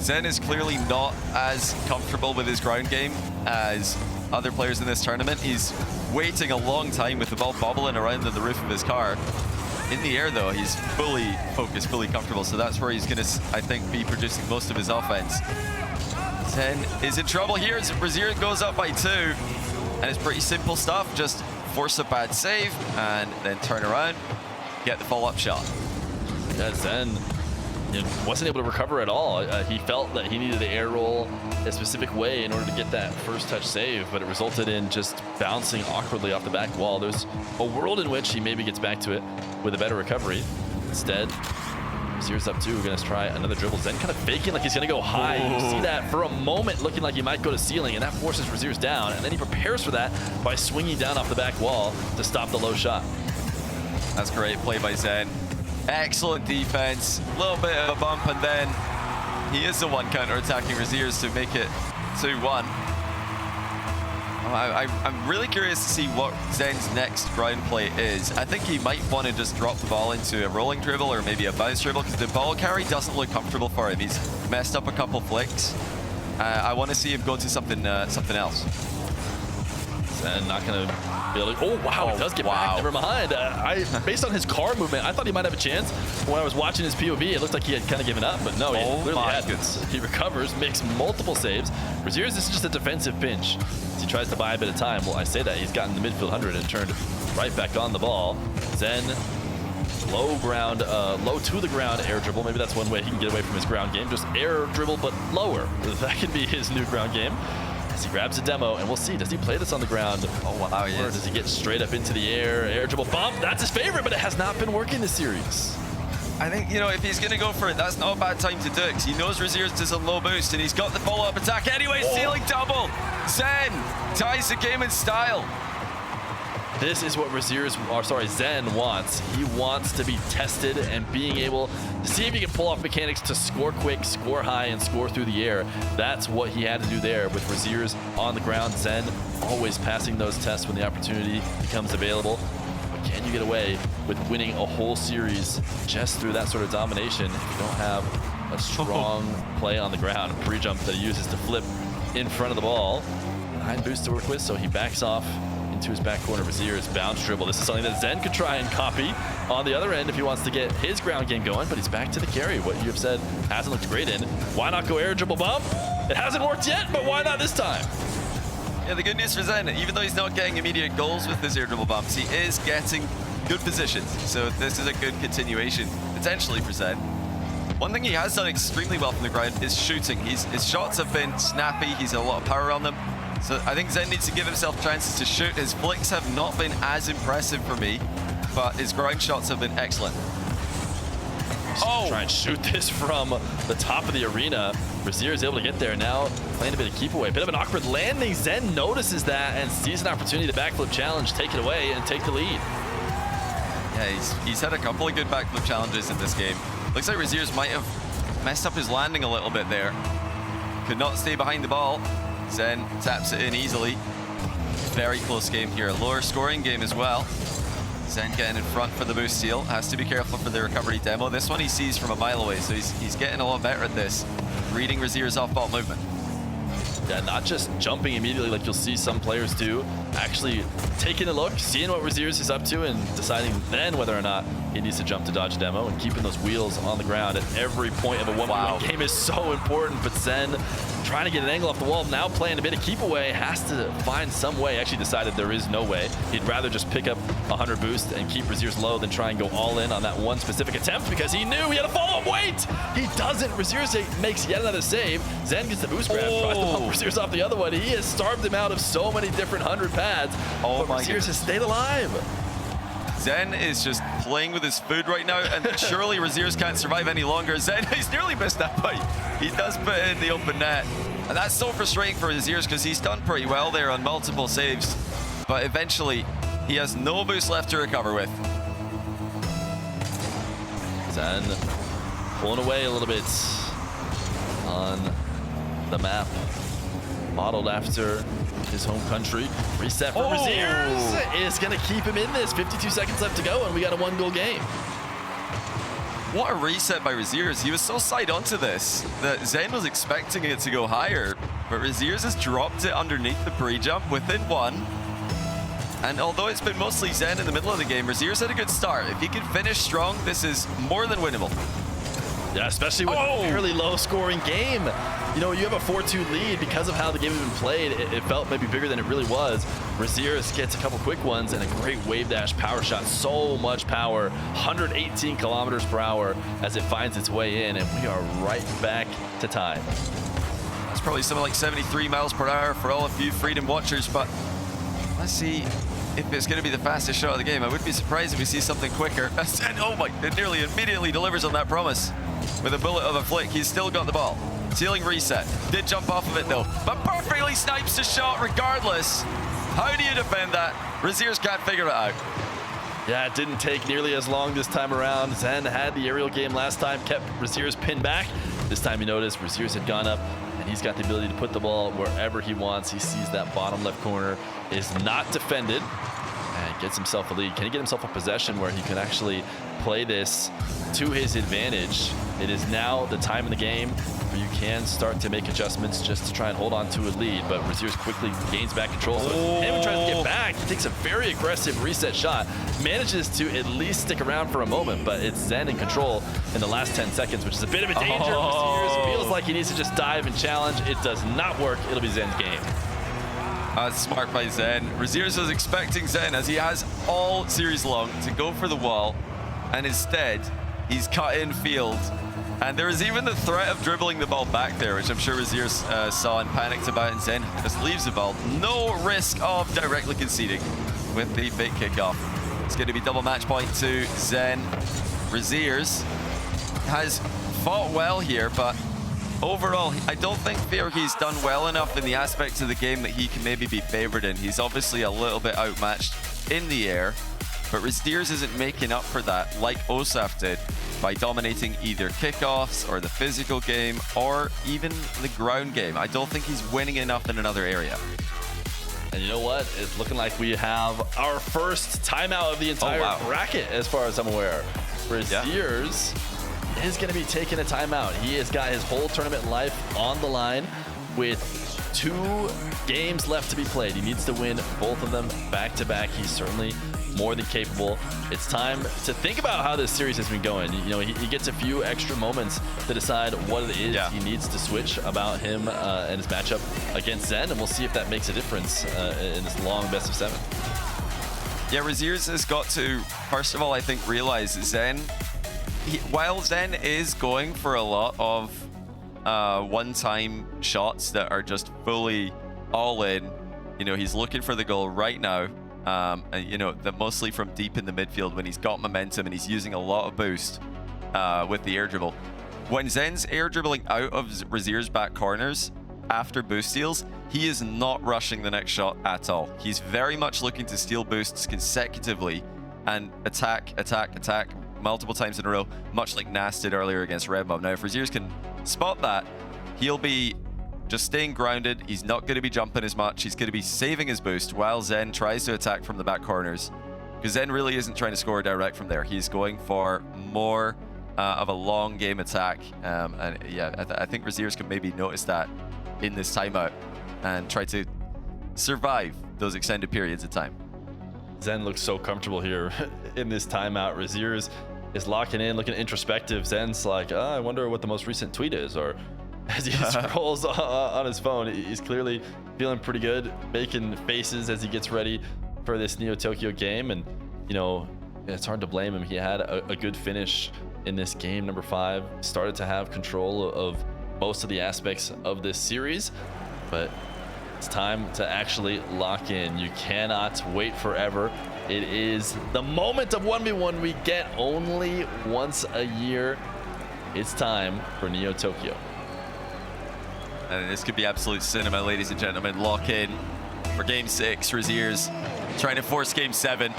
Zen is clearly not as comfortable with his ground game as other players in this tournament. He's waiting a long time with the ball bobbling around on the roof of his car. In the air, though, he's fully focused, fully comfortable, so that's where he's going to, I think, be producing most of his offense. Zen is in trouble here as Rezears goes up by 2, and it's pretty simple stuff. Just force a bad save and then turn around, get the follow-up shot. Yeah, Zen wasn't able to recover at all. He felt that he needed to air roll a specific way in order to get that first touch save, but it resulted in just bouncing awkwardly off the back wall. There's a world in which he maybe gets back to it with a better recovery. Instead, Rezears up 2, going to try another dribble. Zen kind of faking like he's going to go high. You see that for a moment looking like he might go to ceiling, and that forces Rezears down, and then he prepares for that by swinging down off the back wall to stop the low shot. That's great play by Zen. Excellent defense, a little bit of a bump, and then he is the one counter-attacking Rezears to make it 2-1. I'm really curious to see what Zen's next ground play is. I think he might want to just drop the ball into a rolling dribble or maybe a bounce dribble because the ball carry doesn't look comfortable for him. He's messed up a couple flicks. I want to see him go to something else. Zen not going to be able to... Oh, wow, he does get back. Never mind. Based on his car movement, I thought he might have a chance. When I was watching his POV, it looked like he had kind of given up, but no, he clearly hadn't. He recovers, makes multiple saves. Rezears, this is just a defensive pinch. As he tries to buy a bit of time. Well, I say that. He's gotten the midfield 100 and turned right back on the ball. Zen, low to the ground air dribble. Maybe that's one way he can get away from his ground game. Just air dribble, but lower. That can be his new ground game. As he grabs a demo, and we'll see, does he play this on the ground? Oh, wow, or does he get straight up into the air dribble bump? That's his favorite, but it has not been working this series. I think, you know, if he's going to go for it, that's not a bad time to do it, because he knows Rezears does a low boost, and he's got the follow-up attack anyway, stealing double. Zen ties the game in style. This is what Zen wants. He wants to be tested and being able to see if he can pull off mechanics to score quick, score high, and score through the air. That's what he had to do there with Rezears on the ground. Zen always passing those tests when the opportunity becomes available. But can you get away with winning a whole series just through that sort of domination if you don't have a strong play on the ground? A pre-jump that he uses to flip in front of the ball. 9 boosts to work with, so he backs off into his back corner. Rezears bounce dribble. This is something that Zen could try and copy on the other end if he wants to get his ground game going, but he's back to the carry. What you have said hasn't looked great in. Why not go air dribble bump? It hasn't worked yet, but why not this time? Yeah, the good news for Zen, even though he's not getting immediate goals with his air dribble bumps, he is getting good positions. So this is a good continuation, potentially, for Zen. One thing he has done extremely well from the ground is shooting. His shots have been snappy. He's had a lot of power on them. So I think Zen needs to give himself chances to shoot. His flicks have not been as impressive for me, but his ground shots have been excellent. Try and shoot this from the top of the arena. Rezears is able to get there now, playing a bit of keep away. Bit of an awkward landing. Zen notices that and sees an opportunity to backflip challenge, take it away, and take the lead. Yeah, he's had a couple of good backflip challenges in this game. Looks like Rezears might have messed up his landing a little bit there. Could not stay behind the ball. Zen taps it in easily. Very close game here. Lower scoring game as well. Zen getting in front for the boost steal. Has to be careful for the recovery demo. This one he sees from a mile away, so he's getting a lot better at this. Reading Rezears off-ball movement. Yeah, not just jumping immediately like you'll see some players do. Actually taking a look, seeing what Rezears is up to, and deciding then whether or not he needs to jump to dodge demo, and keeping those wheels on the ground at every point of a 1v1 game is so important. But Zen trying to get an angle off the wall, now playing a bit of keep away, has to find some way. Actually decided there is no way. He'd rather just pick up 100 boost and keep Rezears low than try and go all in on that one specific attempt, because he knew he had a follow-up. Wait! He doesn't. Rezears makes yet another save. Zen gets the boost grab, tries to bump Rezears off the other one. He has starved him out of so many different 100 pads. Oh, but Rezears has stayed alive. Zen is just playing with his food right now, and surely Rezears can't survive any longer. Zen, he's nearly missed that fight. He does put it in the open net. And that's so frustrating for Rezears, because he's done pretty well there on multiple saves. But eventually, he has no boost left to recover with. Zen pulling away a little bit on the map. Modeled after his home country. Reset for Rezears is going to keep him in this. 52 seconds left to go, and we got a 1-goal game. What a reset by Rezears. He was so side onto this that Zen was expecting it to go higher, but Rezears has dropped it underneath the pre-jump within 1. And although it's been mostly Zen in the middle of the game, Rezears had a good start. If he can finish strong, this is more than winnable. Yeah, especially with a fairly low-scoring game. You know, you have a 4-2 lead because of how the game has been played. It felt maybe bigger than it really was. Rezears gets a couple quick ones and a great wave dash power shot. So much power, 118 kilometers per hour as it finds its way in, and we are right back to tie. It's probably something like 73 miles per hour for all of you Freedom watchers, but let's see if it's going to be the fastest shot of the game. I would be surprised if we see something quicker. Oh my, it nearly immediately delivers on that promise. With a bullet of a flick, he's still got the ball. Ceiling reset. Did jump off of it though, but perfectly snipes the shot regardless. How do you defend that? Rezears can't figure it out. Yeah, it didn't take nearly as long this time around. Zen had the aerial game last time, kept Rezears pinned back. This time you notice Rezears had gone up, and he's got the ability to put the ball wherever he wants. He sees that bottom left corner is not defended, and gets himself a lead. Can he get himself a possession where he can actually play this to his advantage? It is now the time in the game where you can start to make adjustments just to try and hold on to a lead, but Rezears quickly gains back control. So anyone tries to get back, he takes a very aggressive reset shot, manages to at least stick around for a moment, but it's Zen in control in the last 10 seconds, which is a bit of a danger. Rezears feels like he needs to just dive and challenge. It does not work. It'll be Zen's game. That's smart by Zen. Rezears was expecting Zen, as he has all series long, to go for the wall, and instead he's cut in field. And there is even the threat of dribbling the ball back there, which I'm sure Rezears saw and panicked about, and Zen just leaves the ball. No risk of directly conceding with the fake kickoff. It's going to be double match point to Zen. Rezears has fought well here, but overall, I don't think he's done well enough in the aspects of the game that he can maybe be favored in. He's obviously a little bit outmatched in the air, but Rezears isn't making up for that like Osaf did by dominating either kickoffs or the physical game or even the ground game. I don't think he's winning enough in another area. And you know what? It's looking like we have our first timeout of the entire bracket, as far as I'm aware. Rezears is going to be taking a timeout. He has got his whole tournament life on the line with 2 games left to be played. He needs to win both of them back-to-back. He's certainly more than capable. It's time to think about how this series has been going. You know, he gets a few extra moments to decide what it is he needs to switch about him and his matchup against Zen, and we'll see if that makes a difference in this long best of 7. Yeah, Rezears has got to, first of all, I think, realize Zen, while Zen is going for a lot of one-time shots that are just fully all in, you know, he's looking for the goal right now. And, you know, mostly from deep in the midfield when he's got momentum and he's using a lot of boost with the air dribble. When Zen's air dribbling out of Rezears' back corners after boost steals, he is not rushing the next shot at all. He's very much looking to steal boosts consecutively and attack multiple times in a row, much like Nas did earlier against Red Mob. Now, if Rezears can spot that, he'll be just staying grounded. He's not going to be jumping as much. He's going to be saving his boost while Zen tries to attack from the back corners. Because Zen really isn't trying to score direct from there. He's going for more of a long game attack. And yeah, I think Rezears can maybe notice that in this timeout and try to survive those extended periods of time. Zen looks so comfortable here in this timeout. Rezears is locking in, looking introspective. Zen's like, I wonder what the most recent tweet is, or as he scrolls on his phone, he's clearly feeling pretty good, making faces as he gets ready for this Neo Tokyo game. And, you know, it's hard to blame him. He had a good finish in this game, number 5, started to have control of most of the aspects of this series, but it's time to actually lock in. You cannot wait forever. It is the moment of 1v1 we get only once a year. It's time for Neo Tokyo. And this could be absolute cinema, ladies and gentlemen. Lock in for Game 6. Rezears trying to force Game 7.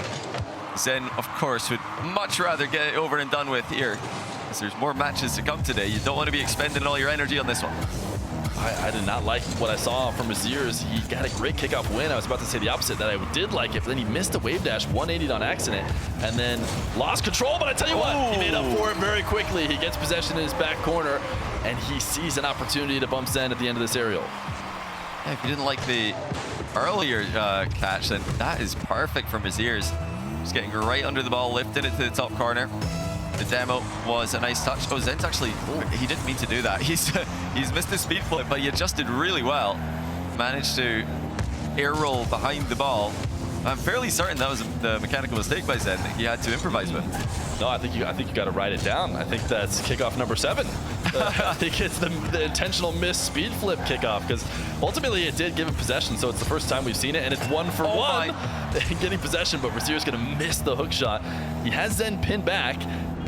Zen, of course, would much rather get it over and done with here, because there's more matches to come today. You don't want to be expending all your energy on this one. I did not like what I saw from Rezears. He got a great kickoff win. I was about to say the opposite, that I did like it, but then he missed a wave dash, 180'd on accident, and then lost control. But I tell you what, he made up for it very quickly. He gets possession in his back corner, and he sees an opportunity to bump Zen at the end of this aerial. Yeah, if you didn't like the earlier catch, then that is perfect from Rezears. Just getting right under the ball, lifting it to the top corner. The demo was a nice touch. Oh, Zen's actually, he didn't mean to do that. He's missed the speed flip, but he adjusted really well. Managed to air roll behind the ball. I'm fairly certain that was the mechanical mistake by Zen that he had to improvise with. No, I think you got to write it down. I think that's kickoff number 7. I think it's the intentional missed speed flip kickoff, because ultimately it did give him possession, so it's the first time we've seen it, and it's 1 for 1 getting possession, but Rezears going to miss the hook shot. He has Zen pinned back,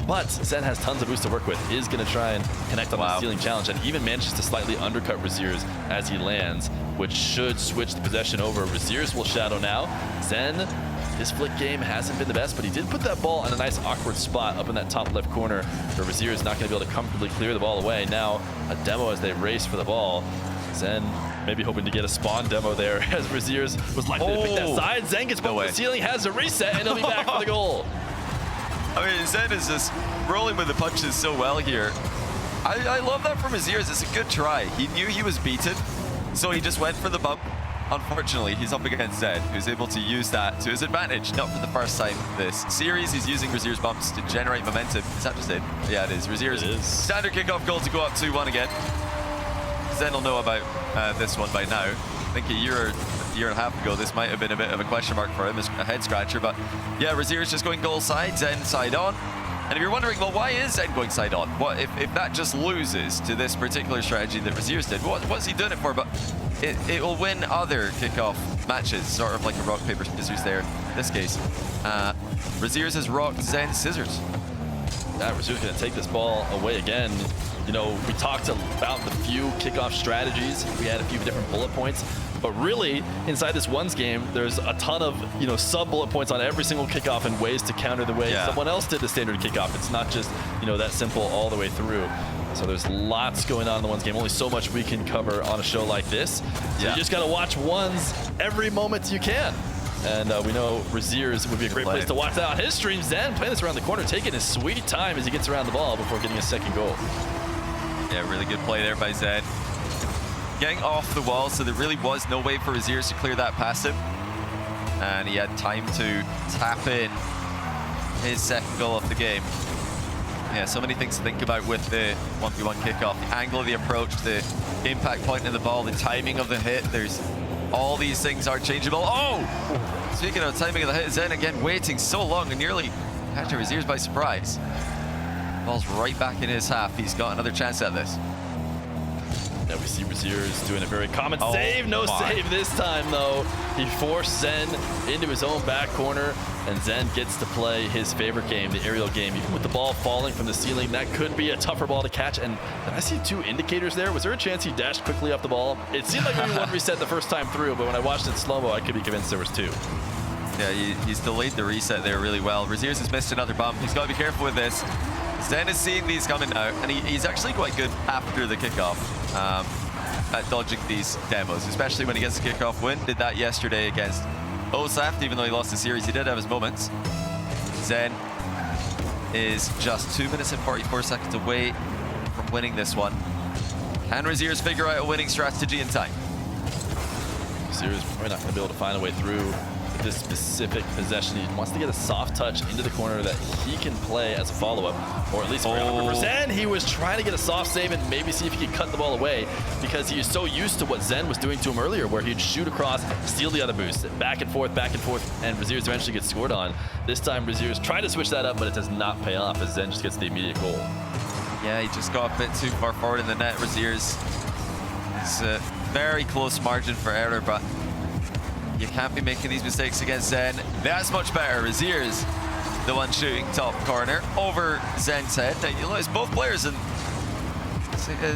but Zen has tons of boost to work with, is going to try and connect on the ceiling challenge, and even manages to slightly undercut Rezears as he lands, which should switch the possession over. Rezears will shadow now. Zen, his flick game hasn't been the best, but he did put that ball in a nice awkward spot up in that top left corner, where Rezears is not going to be able to comfortably clear the ball away. Now a demo as they race for the ball. Zen maybe hoping to get a spawn demo there as Rezears was likely to pick that side. Zen gets bumped to the ceiling, has a reset, and he'll be back for the goal. I mean, Zen is just rolling with the punches so well here. I love that from Rezears. It's a good try. He knew he was beaten, so he just went for the bump. Unfortunately, he's up against Zen, who's able to use that to his advantage. Not for the first time this series. He's using Rezears bumps to generate momentum. Is that just it? Yeah, it is. Rezears standard kickoff goal to go up 2-1 again. Zen will know about this one by now. I think a year and a half ago, this might have been a bit of a question mark for him, a head scratcher. But yeah, Rezears just going goal side, Zen side on. And if you're wondering, well, why is Zen going side on? What if that just loses to this particular strategy that Rezears did? What's he doing it for? But it will win other kickoff matches, sort of like a rock, paper, scissors there in this case. Rezears has rocked Zen's scissors. Yeah, Rezears going to take this ball away again. You know, we talked about the few kickoff strategies. We had a few different bullet points. But really, inside this ones game, there's a ton of, you know, sub-bullet points on every single kickoff and ways to counter the way someone else did the standard kickoff. It's not just, you know, that simple all the way through. So there's lots going on in the ones game. Only so much we can cover on a show like this. So you just got to watch ones every moment you can. And we know Rezears would be a great place to watch that on his stream. Zen playing this around the corner, taking his sweet time as he gets around the ball before getting a second goal. Yeah, really good play there by Zen. Getting off the wall, so there really was no way for Rezears to clear that past him. And he had time to tap in his second goal of the game. Yeah, so many things to think about with the 1v1 kickoff. The angle of the approach, the impact point of the ball, the timing of the hit. There's all these things are changeable. Oh! Speaking of timing of the hit, Zen again waiting so long and nearly catching Rezears by surprise. Ball's right back in his half. He's got another chance at this. Yeah, we see Rezears doing a very common save. No save this time, though. He forced Zen into his own back corner, and Zen gets to play his favorite game, the aerial game. Even with the ball falling from the ceiling, that could be a tougher ball to catch. And did I see 2 indicators there? Was there a chance he dashed quickly off the ball? It seemed like maybe 1 reset the first time through, but when I watched it slow-mo, I could be convinced there was 2. Yeah, he's delayed the reset there really well. Rezears has missed another bump. He's got to be careful with this. Zen is seeing these coming now, and he's actually quite good after the kickoff at dodging these demos, especially when he gets a kickoff win. Did that yesterday against OSAFT, even though he lost the series, he did have his moments. Zen is just 2 minutes and 44 seconds away from winning this one. Can Rezears figure out a winning strategy in time? Rezears probably not going to be able to find a way through this specific possession. He wants to get a soft touch into the corner that he can play as a follow-up, or at least for Zen. He was trying to get a soft save and maybe see if he could cut the ball away, because he is so used to what Zen was doing to him earlier, where he'd shoot across, steal the other boost, back and forth, and Rezears eventually gets scored on. This time Rezears tried to switch that up, but it does not pay off as Zen just gets the immediate goal. Yeah, he just got a bit too far forward in the net. Rezears is a very close margin for error, but you can't be making these mistakes against Zen. That's much better. Rezears, the one shooting top corner over Zen's head. Now, you notice both players in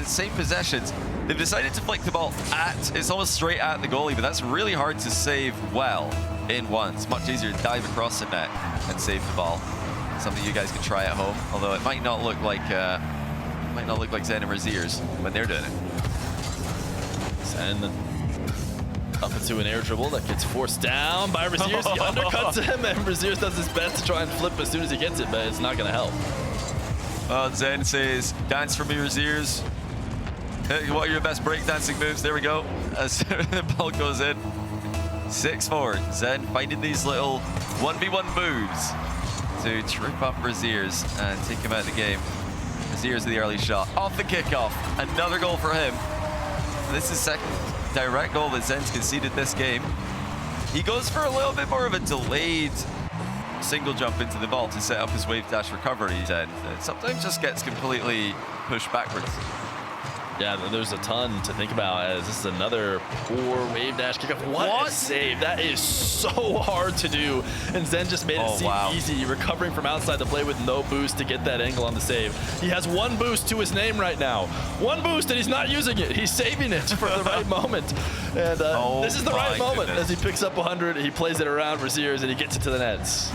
same possessions. They've decided to flick the ball it's almost straight at the goalie, but that's really hard to save well in ones. Much easier to dive across the net and save the ball. Something you guys can try at home, although it might not look like Zen and Rezears when they're doing it. Zen up into an air dribble that gets forced down by Rezears. He undercuts him, and Rezears does his best to try and flip as soon as he gets it, but it's not going to help. Zen says, "Dance for me, Rezears. Hey, what are your best breakdancing moves?" There we go. As the ball goes in. 6-4. Zen finding these little 1v1 moves to trip up Rezears and take him out of the game. Rezears with the early shot. Off the kickoff. Another goal for him. This is second direct goal that Zen's conceded this game. He goes for a little bit more of a delayed single jump into the ball to set up his wave dash recovery, and sometimes just gets completely pushed backwards. Yeah, there's a ton to think about, as this is another poor wave dash kickoff. What a save. That is so hard to do. And Zen just made it seem easy, recovering from outside the play with no boost to get that angle on the save. He has 1 boost to his name right now. 1 boost, and he's not using it. He's saving it for the right moment. And this is the right moment as he picks up 100. He plays it around Rezears, and he gets it to the nets.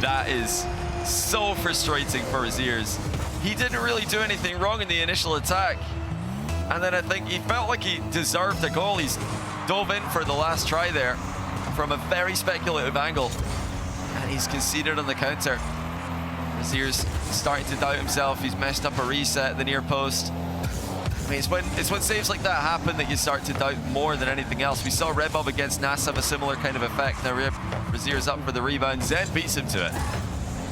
That is so frustrating for Rezears. He didn't really do anything wrong in the initial attack. And then I think he felt like he deserved a goal. He's dove in for the last try there from a very speculative angle. And he's conceded on the counter. Rezears starting to doubt himself. He's messed up a reset at the near post. I mean, it's when saves like that happen that you start to doubt more than anything else. We saw Red Bob against Nas have a similar kind of effect. Now Rezears up for the rebound. Zen beats him to it.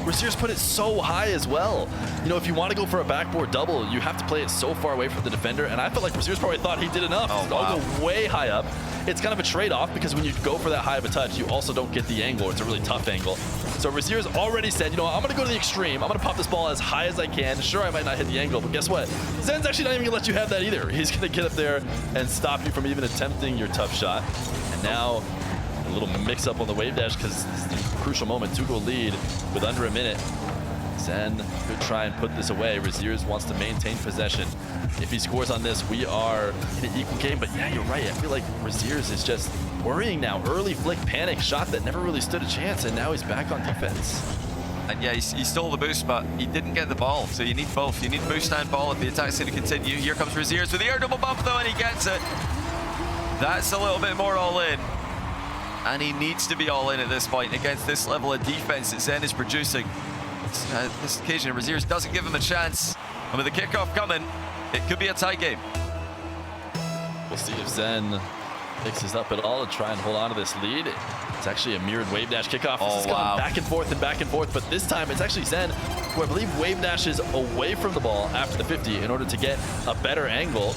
Rezears put it so high as well. You know, if you want to go for a backboard double, you have to play it so far away from the defender, and I felt like Rezears probably thought he did enough. I'll go way high up. It's kind of a trade-off, because when you go for that high of a touch, you also don't get the angle. It's a really tough angle. So Rezears already said, you know, I'm going to go to the extreme. I'm going to pop this ball as high as I can. Sure, I might not hit the angle, but guess what? Zen's actually not even going to let you have that either. He's going to get up there and stop you from even attempting your tough shot. And now a little mix-up on the wave dash, because it's a crucial moment, 2-goal lead with under a minute. Zen could try and put this away. Rezears wants to maintain possession. If he scores on this, we are in an equal game. But yeah, you're right. I feel like Rezears is just worrying now. Early flick panic shot that never really stood a chance, and now he's back on defense. And yeah, he stole the boost, but he didn't get the ball. So you need both. You need boost and ball if the attack's going to continue. Here comes Rezears with the air double bump though, and he gets it. That's a little bit more all in. And he needs to be all in at this point against this level of defense that Zen is producing. This occasion, Rezears doesn't give him a chance. And with the kickoff coming, it could be a tie game. We'll see if Zen picks this up at all and try and hold on to this lead. It's actually a mirrored wave dash kickoff. This is going back and forth, but this time it's actually Zen, who I believe wave dashes away from the ball after the 50 in order to get a better angle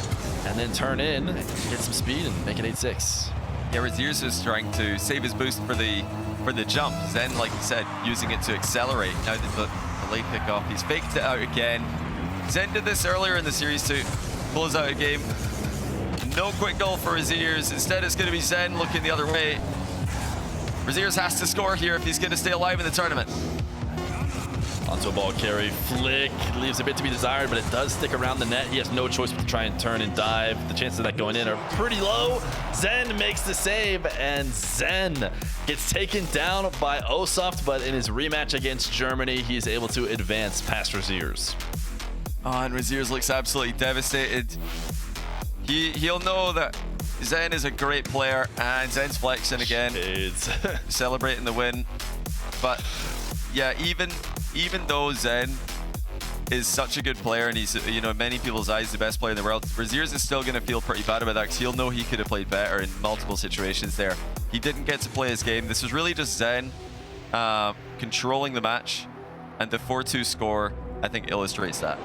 and then turn in, get some speed and make it 8-6. Yeah, Rezears is trying to save his boost for the jump. Zen, like you said, using it to accelerate. Now the late kickoff, he's faked it out again. Zen did this earlier in the series to close out a game. No quick goal for Rezears. Instead, it's going to be Zen looking the other way. Rezears has to score here if he's going to stay alive in the tournament. Onto a ball carry, flick, leaves a bit to be desired, but it does stick around the net. He has no choice but to try and turn and dive. The chances of that going in are pretty low. Zen makes the save, and Zen gets taken down by Osoft, but in his rematch against Germany, he is able to advance past Rezears. Oh, and Rezears looks absolutely devastated. He'll know that Zen is a great player, and Zen's flexing again, celebrating the win. But yeah, even though Zen is such a good player and he's, you know, in many people's eyes the best player in the world, Rezears is still going to feel pretty bad about that because he'll know he could have played better in multiple situations there. He didn't get to play his game. This was really just Zen controlling the match, and the 4-2 score, I think, illustrates that.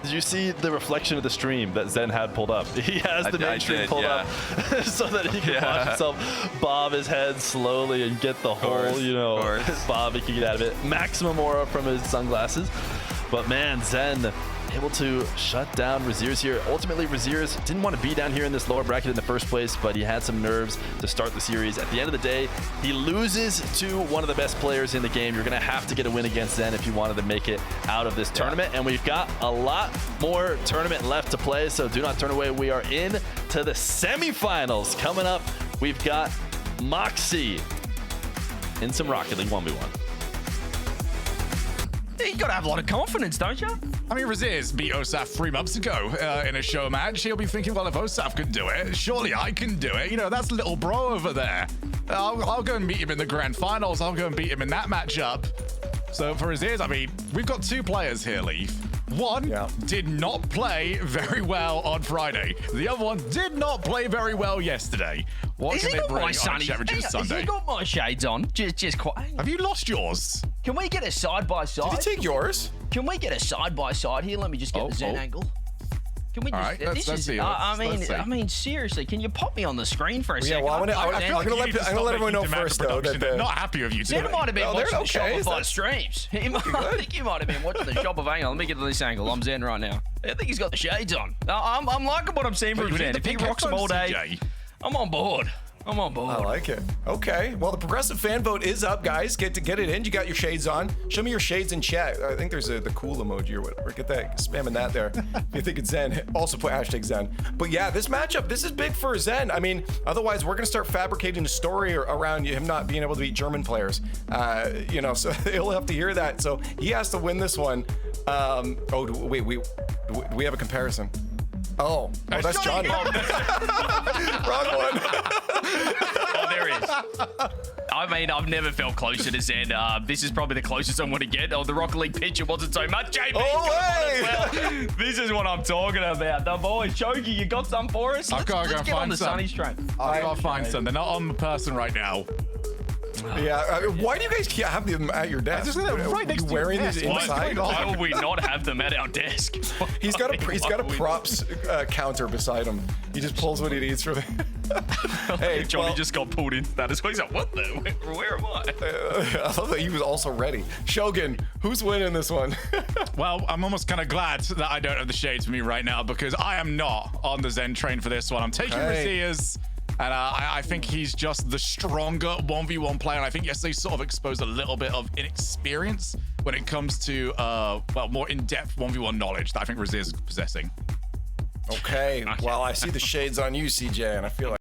Did you see the reflection of the stream that Zen had pulled up? He has the main stream pulled up so that he can watch himself bob his head slowly and get the whole, you know, bob he can get out of it. Maximum aura from his sunglasses. But man, Zen able to shut down Rezears here. Ultimately, Rezears didn't want to be down here in this lower bracket in the first place, but he had some nerves to start the series. At the end of the day, he loses to one of the best players in the game. You're going to have to get a win against Zen if you wanted to make it out of this tournament. And we've got a lot more tournament left to play, so do not turn away. We are in to the semifinals. Coming up, we've got Moxie in some Rocket League 1v1. You gotta have a lot of confidence, don't you? I mean, Rezears beat Osaf 3 months ago in a show match. He'll be thinking, well, if Osaf can do it, surely I can do it. You know, that's little bro over there. I'll go and meet him in the grand finals. I'll go and beat him in that matchup. So for Rezears, I mean, we've got two players here, Leaf. One did not play very well on Friday. The other one did not play very well yesterday. What can they bring on Championship Sunday? Has he got my shades on? Just quite. Have you lost yours? Can we get a side-by-side? Did he take yours? Can we get a side-by-side here? Let me just get the Zen angle. Can we just? All right, let's see. I mean, seriously, can you pop me on the screen for a second? Well, I'm gonna let everyone know first, though. They're not happy with you today. Zen might have been watching the Shopify streams. I think you might have been watching the Shopify angle. Let me get to this angle. I'm Zen right now. I think he's got the shades on. I'm liking what I'm seeing from Zen. If he rocks them all day, I'm on board. I'm on board. I like it. Okay. Well, the progressive fan vote is up, guys. Get it in. You got your shades on. Show me your shades in chat. I think there's the cool emoji or whatever. Get that. Spamming that there. If you think it's Zen, also put hashtag Zen. But yeah, this matchup, this is big for Zen. I mean, otherwise we're going to start fabricating a story around him not being able to beat German players. You know, so he'll have to hear that. So he has to win this one. Wait, do we have a comparison? Oh, that's Johnny. Wrong one. Oh, there is. I mean, I've never felt closer to Zen. This is probably the closest I'm going to get. Oh, the Rocket League pitch, it wasn't so much. JB, well. This is what I'm talking about. The boys, Chogi, you got some for us? Let's get on the Sunny's train. I gotta find some. They're not on the person right now. Yeah, why do you guys have them at your desk? Just right next to wearing these inside. Why would we not have them at our desk? He's got a props counter beside him. He just pulls what he needs from it. Hey, Johnny just got pulled into that as well. He's like, what the? Where am I? I thought that he was also ready. Shogun, who's winning this one? Well, I'm almost kind of glad that I don't have the shades for me right now because I am not on the Zen train for this one. I'm taking Rezears. And I think he's just the stronger 1v1 player. And I think yesterday sort of exposed a little bit of inexperience when it comes to, well, more in-depth 1v1 knowledge that I think Rezears is possessing. Okay, well, I see the shades on you, CJ, and I feel like